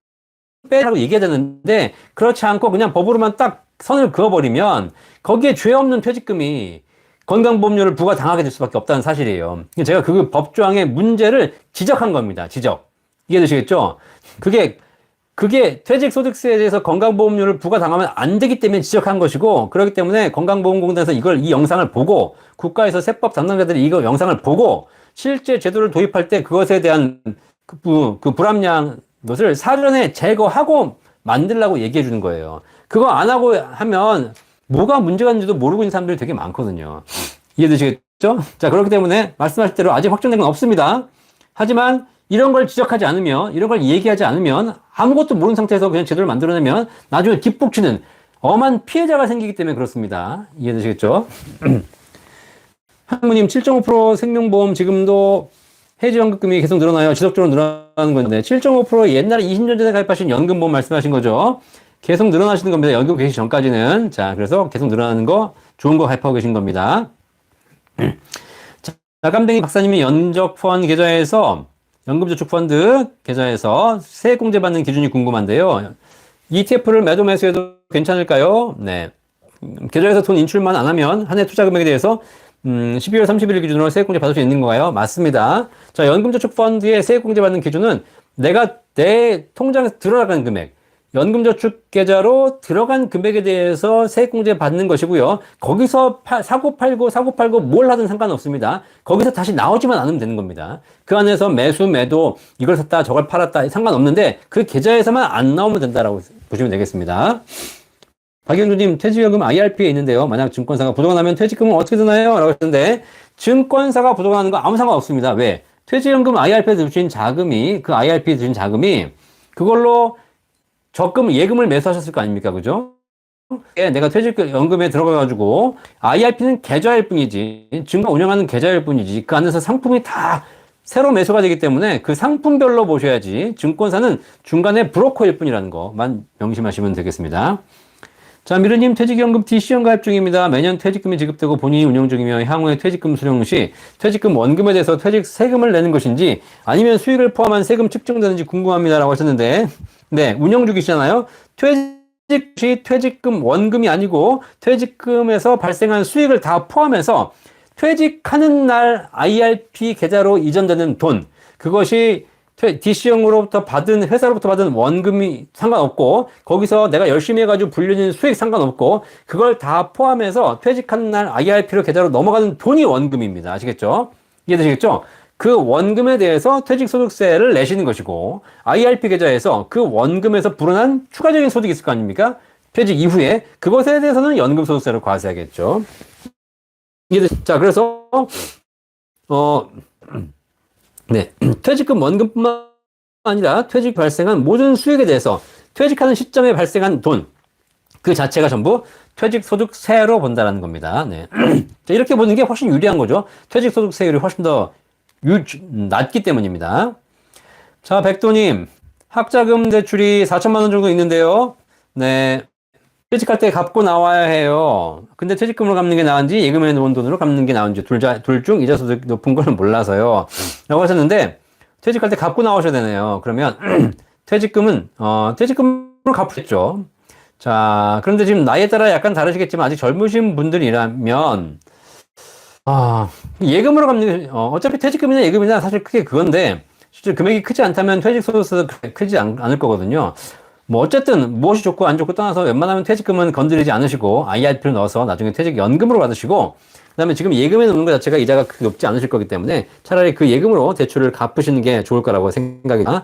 빼라고 얘기해야 되는데 그렇지 않고 그냥 법으로만 딱 선을 그어버리면 거기에 죄 없는 퇴직금이 건강보험료를 부과당하게 될 수밖에 없다는 사실이에요. 제가 그 법조항의 문제를 지적한 겁니다. 지적. 이해되시겠죠? 그게 퇴직소득세에 대해서 건강보험료를 부과당하면 안 되기 때문에 지적한 것이고 그렇기 때문에 건강보험공단에서 이 영상을 보고 국가에서 세법 담당자들이 이거 영상을 보고 실제 제도를 도입할 때 그것에 대한 그 불합리한 것을 사전에 제거하고 만들라고 얘기해 주는 거예요. 그거 안 하고 하면 뭐가 문제가 있는지도 모르고 있는 사람들이 되게 많거든요. 이해되시겠죠? 자, 그렇기 때문에 말씀하실 대로 아직 확정된 건 없습니다. 하지만 이런 걸 지적하지 않으면, 이런 걸 얘기하지 않으면 아무것도 모르는 상태에서 그냥 제도를 만들어내면 나중에 뒷북치는 엄한 피해자가 생기기 때문에 그렇습니다. 이해되시겠죠? 한무님 7.5% 생명보험 지금도 해지연금금이 계속 늘어나요. 지속적으로 늘어나는 건데 7.5% 옛날에 20년 전에 가입하신 연금보험 말씀하신 거죠. 계속 늘어나시는 겁니다. 연금 개시 전까지는. 자, 그래서 계속 늘어나는 거 좋은 거 가입하고 계신 겁니다. 자, 깜댕이 박사님이 연적펀 계좌에서 연금저축펀드 계좌에서 세액공제 받는 기준이 궁금한데요. ETF를 매도 매수해도 괜찮을까요? 네. 계좌에서 돈 인출만 안 하면 한 해 투자 금액에 대해서 12월 30일 기준으로 세액공제 받을 수 있는 건가요? 맞습니다. 자, 연금저축펀드의 세액공제 받는 기준은 내가 내 통장에서 들어가는 금액, 연금저축계좌로 들어간 금액에 대해서 세액공제 받는 것이고요. 거기서 사고 팔고 뭘 하든 상관없습니다. 거기서 다시 나오지만 않으면 되는 겁니다. 그 안에서 매수, 매도, 이걸 샀다, 저걸 팔았다 상관없는데 그 계좌에서만 안 나오면 된다라고 보시면 되겠습니다. 박영주님, 퇴직연금 IRP에 있는데요. 만약 증권사가 부도가 나면 퇴직금은 어떻게 되나요? 라고 하셨는데 증권사가 부도가 나는 거 아무 상관없습니다. 왜? 퇴직연금 IRP에 드신 자금이 그 IRP에 드신 자금이 그걸로 예금을 매수하셨을 거 아닙니까? 그죠? 내가 퇴직연금에 들어가가지고 IRP는 계좌일 뿐이지 증권 운영하는 계좌일 뿐이지 그 안에서 상품이 다 새로 매수가 되기 때문에 그 상품별로 보셔야지 증권사는 중간에 브로커일 뿐이라는 거만 명심하시면 되겠습니다. 자, 미르님 퇴직연금 DC형 가입 중입니다. 매년 퇴직금이 지급되고 본인이 운영 중이며 향후에 퇴직금 수령 시 퇴직금 원금에 대해서 퇴직 세금을 내는 것인지 아니면 수익을 포함한 세금 측정되는지 궁금합니다. 라고 하셨는데 네, 운영 중이시잖아요. 퇴직 시 퇴직금 원금이 아니고 퇴직금에서 발생한 수익을 다 포함해서 퇴직하는 날 IRP 계좌로 이전되는 돈 그것이 DC형으로부터 받은 회사로부터 받은 원금이 상관없고 거기서 내가 열심히 해가지고 불려진 수익 상관없고 그걸 다 포함해서 퇴직하는 날 IRP로 계좌로 넘어가는 돈이 원금입니다. 아시겠죠? 이해되시겠죠? 그 원금에 대해서 퇴직소득세를 내시는 것이고 IRP 계좌에서 그 원금에서 불어난 추가적인 소득이 있을 거 아닙니까? 퇴직 이후에 그것에 대해서는 연금소득세를 과세하겠죠. 자, 그래서 네. 퇴직금 원금뿐만 아니라 퇴직 발생한 모든 수익에 대해서 퇴직하는 시점에 발생한 돈, 그 자체가 전부 퇴직소득세로 본다는 겁니다. 네. 자, 이렇게 보는 게 훨씬 유리한 거죠. 퇴직소득세율이 훨씬 더 낮기 때문입니다. 자, 백도님, 학자금 대출이 4천만 원 정도 있는데요. 네. 퇴직할 때 갚고 나와야 해요. 근데 퇴직금으로 갚는 게 나은지 예금에 놓은 돈으로 갚는 게 나은지 둘 중 이자 소득이 높은 걸 몰라서요. 라고 하셨는데 퇴직할 때 갚고 나오셔야 되네요. 그러면 퇴직금은 퇴직금으로 갚겠죠. 자, 그런데 지금 나이에 따라 약간 다르시겠지만 아직 젊으신 분들이라면 예금으로 갚는 어차피 퇴직금이나 예금이나 사실 크게 그건데 실제 금액이 크지 않다면 퇴직소득세도 크지 않을 거거든요. 뭐 어쨌든 무엇이 좋고 안 좋고 떠나서 웬만하면 퇴직금은 건드리지 않으시고 IRP를 넣어서 나중에 퇴직연금으로 받으시고 그다음에 지금 예금에 넣는 것 자체가 이자가 크게 높지 않으실 거기 때문에 차라리 그 예금으로 대출을 갚으시는 게 좋을 거라고 생각이 나.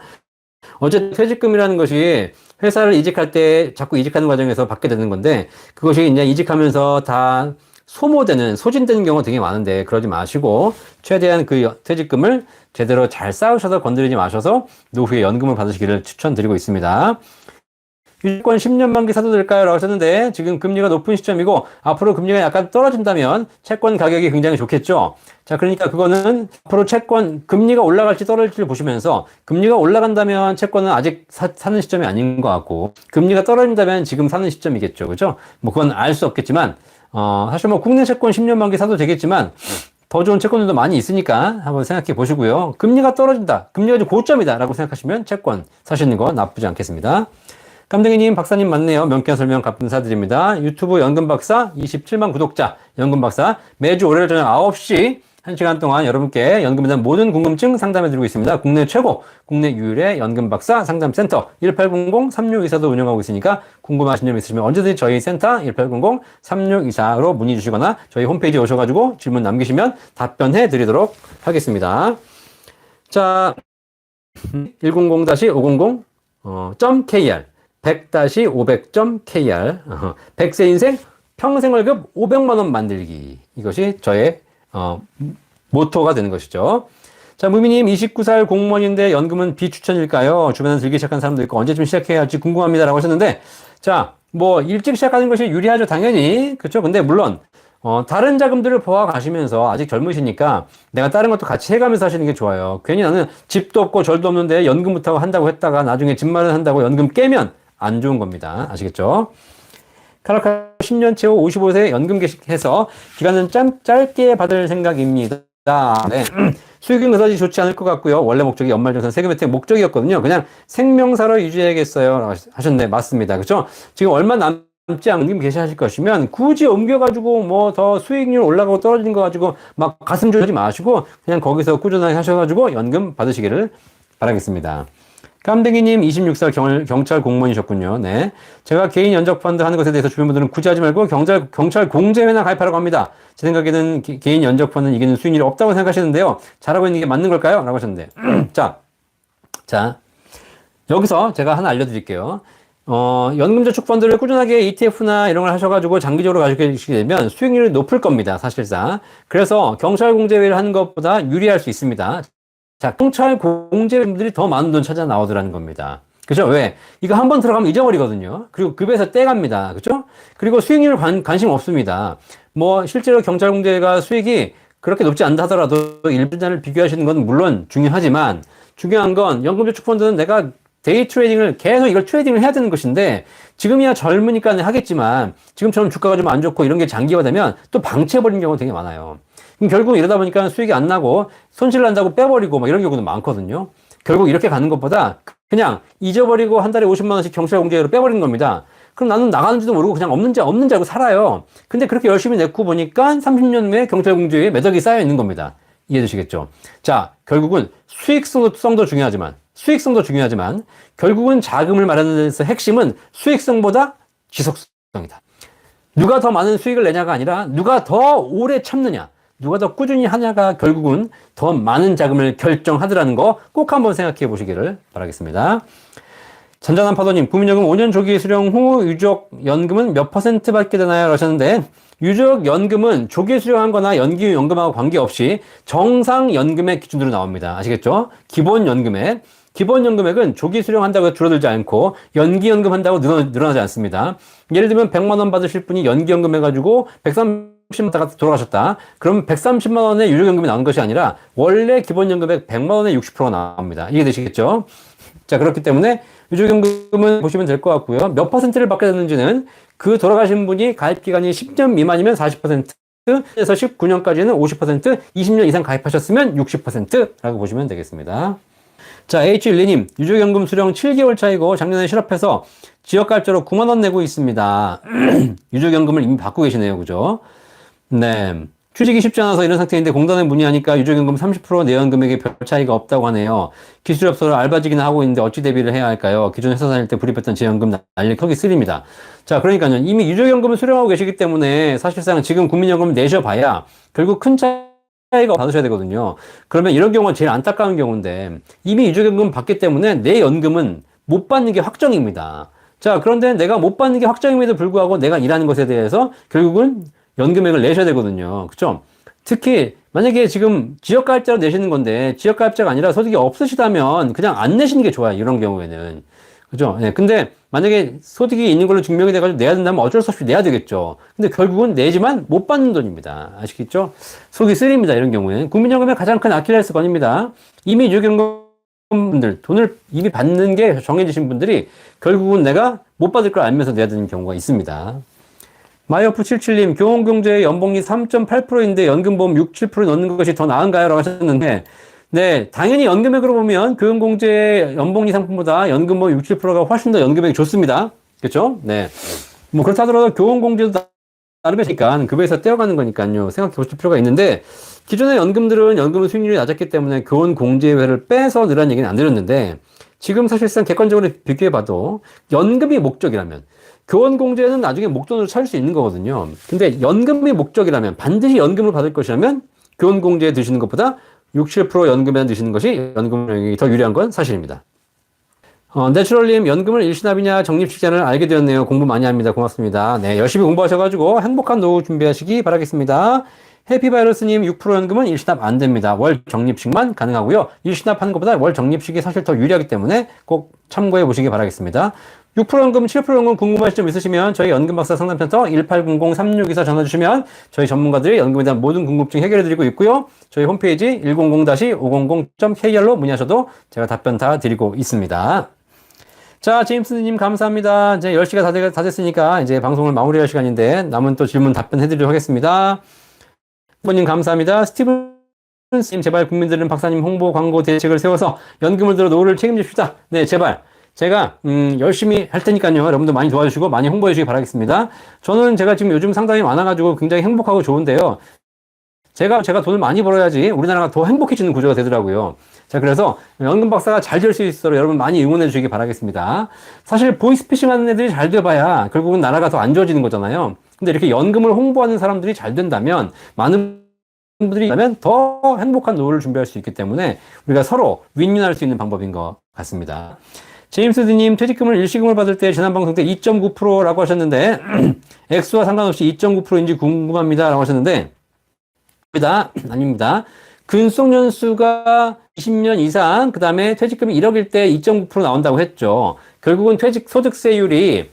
어쨌든 퇴직금이라는 것이 회사를 이직할 때 자꾸 이직하는 과정에서 받게 되는 건데 그것이 이제 이직하면서 다 소진되는 경우가 되게 많은데 그러지 마시고 최대한 그 퇴직금을 제대로 잘 쌓으셔서 건드리지 마셔서 노후에 연금을 받으시기를 추천드리고 있습니다. 유주권 10년 만기 사도 될까요? 라고 하셨는데 지금 금리가 높은 시점이고 앞으로 금리가 약간 떨어진다면 채권 가격이 굉장히 좋겠죠. 자, 그러니까 그거는 앞으로 채권 금리가 올라갈지 떨어질지를 보시면서 금리가 올라간다면 채권은 아직 사는 시점이 아닌 것 같고 금리가 떨어진다면 지금 사는 시점이겠죠. 그죠? 뭐 그건 알 수 없겠지만 사실 뭐 국내 채권 10년 만기 사도 되겠지만 더 좋은 채권들도 많이 있으니까 한번 생각해 보시고요. 금리가 떨어진다. 금리가 좀 고점이다. 라고 생각하시면 채권 사시는 거 나쁘지 않겠습니다. 깜댕이님, 박사님 맞네요. 명쾌한 설명 감사드립니다. 유튜브 연금박사 27만 구독자 연금박사 매주 월요일 저녁 9시 1시간 동안 여러분께 연금에 대한 모든 궁금증 상담해드리고 있습니다. 국내 최고, 국내 유일의 연금박사 상담센터 1800-3624도 운영하고 있으니까 궁금하신 점 있으시면 언제든지 저희 센터 1800-3624로 문의 주시거나 저희 홈페이지에 오셔가지고 질문 남기시면 답변해 드리도록 하겠습니다. 자, 100-500.kr 100-500.kr 100세 인생 평생 월급 500만 원 만들기 이것이 저의 모토가 되는 것이죠. 자, 무미님 29살 공무원인데 연금은 비추천일까요? 주변에 들기 시작한 사람도 있고 언제쯤 시작해야 할지 궁금합니다 라고 하셨는데 자, 뭐 일찍 시작하는 것이 유리하죠 당연히. 그렇죠? 근데 물론 다른 자금들을 모아 가시면서 아직 젊으시니까 내가 다른 것도 같이 해가면서 하시는 게 좋아요. 괜히 나는 집도 없고 절도 없는데 연금부터 한다고 했다가 나중에 집 마련한다고 연금 깨면 안 좋은 겁니다. 아시겠죠? 카라카 10년 채워 55세 연금 개식해서 기간은 짧게 받을 생각입니다. 네. 수익은 그다지 좋지 않을 것 같고요. 원래 목적이 연말정산 세금 혜택 목적이었거든요. 그냥 생명사로 유지해야겠어요. 하셨네. 맞습니다. 그렇죠? 지금 얼마 남지 않은 계시하실 것이면 굳이 옮겨가지고 뭐 더 수익률 올라가고 떨어지는 거 가지고 막 가슴 졸이지 마시고 그냥 거기서 꾸준하게 하셔가지고 연금 받으시기를 바라겠습니다. 깜댕이님 26살 경찰 공무원이셨군요. 네. 제가 개인 연적펀드 하는 것에 대해서 주변 분들은 굳이 하지 말고 경찰 공제회나 가입하라고 합니다. 제 생각에는 개인 연적펀드는 이기는 수익률이 없다고 생각하시는데요. 잘하고 있는 게 맞는 걸까요? 라고 하셨는데. 자, 여기서 제가 하나 알려드릴게요. 연금저축펀드를 꾸준하게 ETF나 이런 걸 하셔가지고 장기적으로 가지게 되면 수익률이 높을 겁니다. 사실상. 그래서 경찰 공제회를 하는 것보다 유리할 수 있습니다. 자, 경찰 공제분들이 더 많은 돈 찾아 나오더라는 겁니다. 그죠? 왜? 이거 한번 들어가면 잊어버리거든요. 그리고 급에서 떼갑니다. 그죠? 그리고 수익률 관심 없습니다. 뭐, 실제로 경찰 공제가 수익이 그렇게 높지 않다 하더라도 일반자를 비교하시는 건 물론 중요하지만 중요한 건 연금저축펀드는 내가 데이 트레이딩을 계속 이걸 트레이딩을 해야 되는 것인데 지금이야 젊으니까 하겠지만 지금처럼 주가가 좀 안 좋고 이런 게 장기화되면 또 방치해버리는 경우가 되게 많아요. 결국 이러다 보니까 수익이 안 나고 손실 난다고 빼버리고 막 이런 경우도 많거든요. 결국 이렇게 가는 것보다 그냥 잊어버리고 한 달에 50만 원씩 경찰 공제로 빼버리는 겁니다. 그럼 나는 나가는지도 모르고 그냥 없는 줄 알고 살아요. 근데 그렇게 열심히 내고 보니까 30년 후에 경찰 공제에 매덕이 쌓여 있는 겁니다. 이해되시겠죠? 자, 결국은 수익성도 중요하지만 결국은 자금을 마련하는 데서 핵심은 수익성보다 지속성이다. 누가 더 많은 수익을 내냐가 아니라 누가 더 오래 참느냐, 누가 더 꾸준히 하냐가 결국은 더 많은 자금을 결정하더라는 거 꼭 한번 생각해 보시기를 바라겠습니다. 잔잔한 파도님, 국민연금 5년 조기 수령 후 유족연금은 몇 퍼센트 받게 되나요? 하셨는데, 유족연금은 조기 수령한 거나 연기연금하고 관계없이 정상연금의 기준으로 나옵니다. 아시겠죠? 기본연금액. 기본연금액은 조기 수령한다고 줄어들지 않고 연기연금 한다고 늘어나지 않습니다. 예를 들면 100만 원 받으실 분이 연기연금 해가지고 130만 원 돌아가셨다. 그럼 130만 원의 유족연금이 나온 것이 아니라 원래 기본연금액 100만 원의 60%가 나옵니다. 이해되시겠죠? 자, 그렇기 때문에 유족연금은 보시면 될 것 같고요. 몇 퍼센트를 받게 되는지는 그 돌아가신 분이 가입기간이 10년 미만이면 40%에서 19년까지는 50%, 20년 이상 가입하셨으면 60%라고 보시면 되겠습니다. 자, H1님, 유족연금 수령 7개월 차이고 작년에 실업해서 지역갈조로 9만 원 내고 있습니다. 유족연금을 이미 받고 계시네요. 그죠? 네. 취직이 쉽지 않아서 이런 상태인데 공단에 문의하니까 유족연금 30% 내연금액에 별 차이가 없다고 하네요. 기술이 없어서 알바직이나 하고 있는데 어찌 대비를 해야 할까요? 기존 회사 다닐 때 불입했던 지연금 날리 턱이 쓰립니다. 자, 그러니까요. 이미 유족연금을 수령하고 계시기 때문에 사실상 지금 국민연금을 내셔봐야 결국 큰 차이가 받으셔야 되거든요. 그러면 이런 경우가 제일 안타까운 경우인데 이미 유족연금 받기 때문에 내 연금은 못 받는 게 확정입니다. 자, 그런데 내가 못 받는 게 확정임에도 불구하고 내가 일하는 것에 대해서 결국은 연금액을 내셔야 되거든요. 그쵸? 특히 만약에 지금 지역가입자로 내시는 건데 지역가입자가 아니라 소득이 없으시다면 그냥 안 내시는 게 좋아요. 이런 경우에는. 그죠? 네, 근데 만약에 소득이 있는 걸로 증명이 돼가지고 내야 된다면 어쩔 수 없이 내야 되겠죠. 근데 결국은 내지만 못 받는 돈입니다. 아시겠죠? 속이 쓰립니다. 이런 경우에는. 국민연금의 가장 큰 아킬레스건입니다. 이미 유족연금 분들, 돈을 이미 받는 게 정해지신 분들이 결국은 내가 못 받을 걸 알면서 내야 되는 경우가 있습니다. 마이어프77님, 교원경제의 연봉이 3.8%인데 연금보험 6, 7% 넣는 것이 더 나은가요? 라고 하셨는데, 네, 당연히 연금액으로 보면 교원공제 연봉이 상품보다 연금보험 6, 7%가 훨씬 더 연금액이 좋습니다. 그렇죠? 네. 뭐 그렇다 하더라도 교원공제도 나름이니까 급여에서 떼어가는 거니까요. 생각해 보실 필요가 있는데, 기존의 연금들은 연금 수익률이 낮았기 때문에 교원공제회를 빼서 늘어난 얘기는 안 드렸는데, 지금 사실상 객관적으로 비교해봐도 연금이 목적이라면, 교원공제는 나중에 목돈으로 찾을 수 있는 거거든요. 근데 연금이 목적이라면 반드시 연금을 받을 것이라면 교원공제에 드시는 것보다 6, 7% 연금에 드시는 것이 연금이 더 유리한 건 사실입니다. 내추럴님, 연금을 일시납이냐 적립식자를 알게 되었네요. 공부 많이 합니다. 고맙습니다. 네, 열심히 공부하셔가지고 행복한 노후 준비하시기 바라겠습니다. 해피바이러스님, 6% 연금은 일시납 안 됩니다. 월 적립식만 가능하고요. 일시납하는 것보다 월 적립식이 사실 더 유리하기 때문에 꼭 참고해 보시기 바라겠습니다. 6% 연금, 7% 연금 궁금하신 점 있으시면 저희 연금박사 상담센터 1800-3624 전화 주시면 저희 전문가들이 연금에 대한 모든 궁금증 해결해 드리고 있고요. 저희 홈페이지 100-500.kr로 문의하셔도 제가 답변 다 드리고 있습니다. 자, 제임스님 감사합니다. 이제 10시가 다 됐으니까 이제 방송을 마무리할 시간인데 남은 또 질문 답변해 드리도록 하겠습니다. 님 감사합니다. 스티븐님 제발 국민들은 박사님 홍보 광고 대책을 세워서 연금을 들어 노후를 책임집시다. 네, 제발. 제가 열심히 할 테니까요. 여러분들 많이 도와주시고 많이 홍보해 주시기 바라겠습니다. 저는 제가 지금 요즘 상담이 많아가지고 굉장히 행복하고 좋은데요. 제가 돈을 많이 벌어야지 우리나라가 더 행복해지는 구조가 되더라고요. 자, 그래서 연금 박사가 잘 될 수 있도록 여러분 많이 응원해 주시기 바라겠습니다. 사실 보이스피싱 하는 애들이 잘 돼봐야 결국은 나라가 더 안 좋아지는 거잖아요. 근데 이렇게 연금을 홍보하는 사람들이 잘 된다면 많은 분들이 있다면 더 행복한 노후를 준비할 수 있기 때문에 우리가 서로 윈윈할 수 있는 방법인 것 같습니다. 제임스드님, 퇴직금을 일시금을 받을 때 지난 방송 때 2.9%라고 하셨는데 액수와 상관없이 2.9%인지 궁금합니다 라고 하셨는데 아닙니다. 근속연수가 20년 이상 그 다음에 퇴직금이 1억일 때 2.9% 나온다고 했죠. 결국은 소득세율이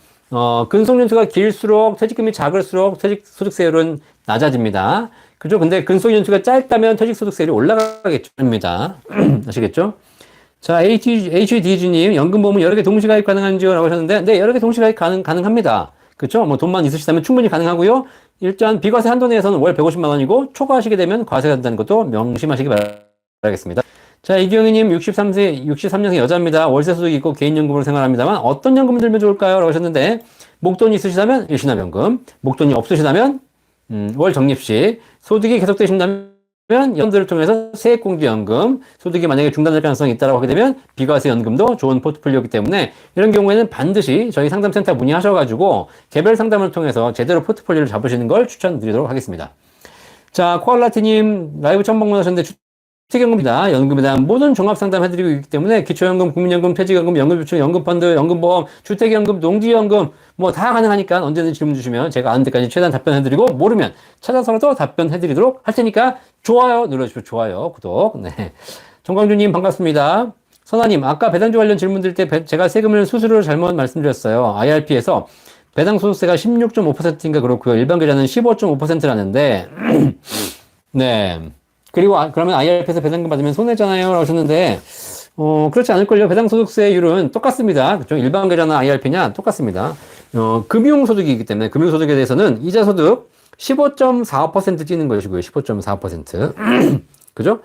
근속연수가 길수록 퇴직금이 작을수록 소득세율은 낮아집니다. 그죠? 근데 근속연수가 짧다면 퇴직소득세율이 올라가겠습니다. 아시겠죠? 자, HDG님, 연금보험은 여러 개 동시 가입 가능한지요? 라고 하셨는데, 네, 여러 개 동시 가입 가능합니다. 그쵸? 뭐 돈만 있으시다면 충분히 가능하고요. 일단 비과세 한도 내에서는 월 150만 원이고, 초과하시게 되면 과세가 된다는 것도 명심하시기 바라겠습니다. 자, 이경희님, 63년생 여자입니다. 월세 소득이 있고 개인연금으로 생활합니다만, 어떤 연금을 들면 좋을까요? 라고 하셨는데, 목돈이 있으시다면 일시납연금, 목돈이 없으시다면 월 적립식, 소득이 계속되신다면 연들을 통해서 세액공제연금, 소득이 만약에 중단될 가능성이 있다고 하게 되면 비과세연금도 좋은 포트폴리오이기 때문에 이런 경우에는 반드시 저희 상담센터 문의하셔가지고 개별 상담을 통해서 제대로 포트폴리오를 잡으시는 걸 추천드리도록 하겠습니다. 자, 코알라티님 라이브 처음 방문하셨는데 주택연금이다. 연금에 대한 모든 종합상담 해드리고 있기 때문에 기초연금, 국민연금, 퇴직연금, 연금저축, 연금펀드, 연금보험, 주택연금, 농지연금 뭐 다 가능하니까 언제든지 질문 주시면 제가 아는 데까지 최대한 답변해드리고 모르면 찾아서라도 답변해드리도록 할 테니까 좋아요 눌러주십시오. 좋아요, 구독. 네. 정광주님 반갑습니다. 선아님, 아까 배당주 관련 질문 드릴 때 제가 세금을 수수료로 잘못 말씀드렸어요. IRP에서 배당 소득세가 16.5%인가 그렇고요. 일반 계좌는 15.5%라는데 네. 그리고 그러면 IRP에서 배당금 받으면 손해잖아요 라고 하셨는데 그렇지 않을걸요. 배당소득세율은 똑같습니다. 그렇죠? 일반 계좌나 IRP냐 똑같습니다. 금융소득이기 때문에 금융소득에 대해서는 이자소득 15.45% 찌는 것이고요. 15.45%. 그죠?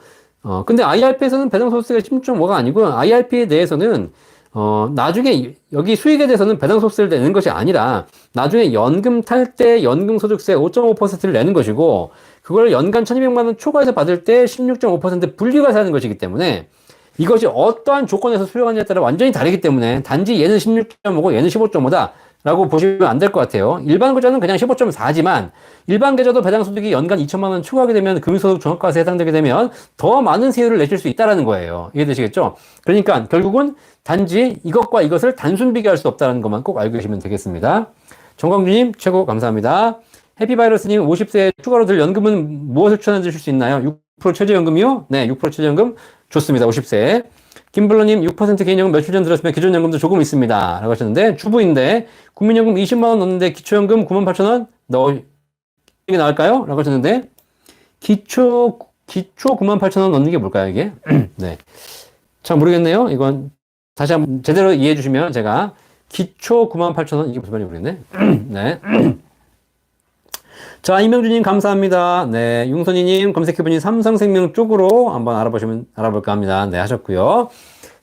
근데 IRP에서는 배당소득세가 16.5가 아니고 IRP에 대해서는 나중에 여기 수익에 대해서는 배당소득세를 내는 것이 아니라 나중에 연금 탈 때 연금소득세 5.5%를 내는 것이고 그걸 연간 1200만 원 초과해서 받을 때 16.5% 분리과세 하는 것이기 때문에 이것이 어떠한 조건에서 수령하느냐에 따라 완전히 다르기 때문에 단지 얘는 16.5고 얘는 15.5다 라고 보시면 안 될 것 같아요. 일반 계좌는 그냥 15.4지만 일반 계좌도 배당소득이 연간 2천만 원 초과하게 되면 금융소득 종합과세에 해당되게 되면 더 많은 세율을 내실 수 있다는 거예요. 이해되시겠죠? 그러니까 결국은 단지 이것과 이것을 단순 비교할 수 없다는 것만 꼭 알고 계시면 되겠습니다. 정광주님 최고 감사합니다. 해피바이러스님 50세 추가로 들 연금은 무엇을 추천해 주실 수 있나요? 6% 최저연금이요? 네, 6% 최저연금 좋습니다. 50세. 김블러님 6% 개인연금 며칠 전 들었으면 기존연금도 조금 있습니다. 라고 하셨는데 주부인데 국민연금 20만원 넣는데 기초연금 98,000원 이게 나을까요? 라고 하셨는데 기초 98,000원 넣는 게 뭘까요 이게? 네. 잘 모르겠네요. 이건 다시 한번 제대로 이해해 주시면 제가 기초 98,000원 이게 무슨 말인지 모르겠네. 네. 자, 이명주님 감사합니다. 네, 융선이님 검색해보니 삼성생명 쪽으로 한번 알아볼까 합니다. 네, 하셨고요.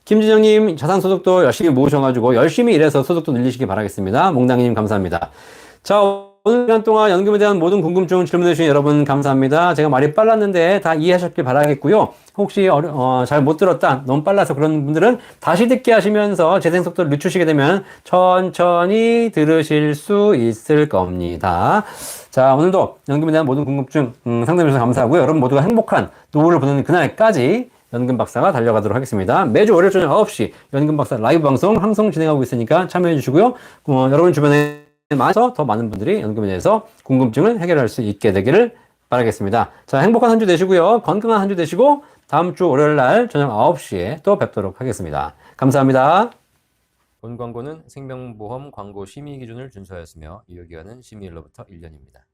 김진영님 자산소득도 열심히 모으셔가지고 열심히 일해서 소득도 늘리시기 바라겠습니다. 몽당이님 감사합니다. 자, 오늘 시간 동안 연금에 대한 모든 궁금증 질문해주신 여러분 감사합니다. 제가 말이 빨랐는데 다 이해하셨길 바라겠고요. 혹시 잘 못 들었다, 너무 빨라서 그런 분들은 다시 듣기 하시면서 재생 속도를 늦추시게 되면 천천히 들으실 수 있을 겁니다. 자, 오늘도 연금에 대한 모든 궁금증 상담해주셔서 감사하고요. 여러분 모두가 행복한 노후를 보내는 그날까지 연금박사가 달려가도록 하겠습니다. 매주 월요일 저녁 9시 연금박사 라이브 방송 항상 진행하고 있으니까 참여해 주시고요. 여러분 주변에 더 많은 분들이 연금에 대해서 궁금증을 해결할 수 있게 되기를 바라겠습니다. 자, 행복한 한 주 되시고요. 건강한 한 주 되시고 다음 주 월요일 날 저녁 9시에 또 뵙도록 하겠습니다. 감사합니다. 본 광고는 생명보험 광고 심의 기준을 준수하였으며 유효기간은 심의일로부터 1년입니다.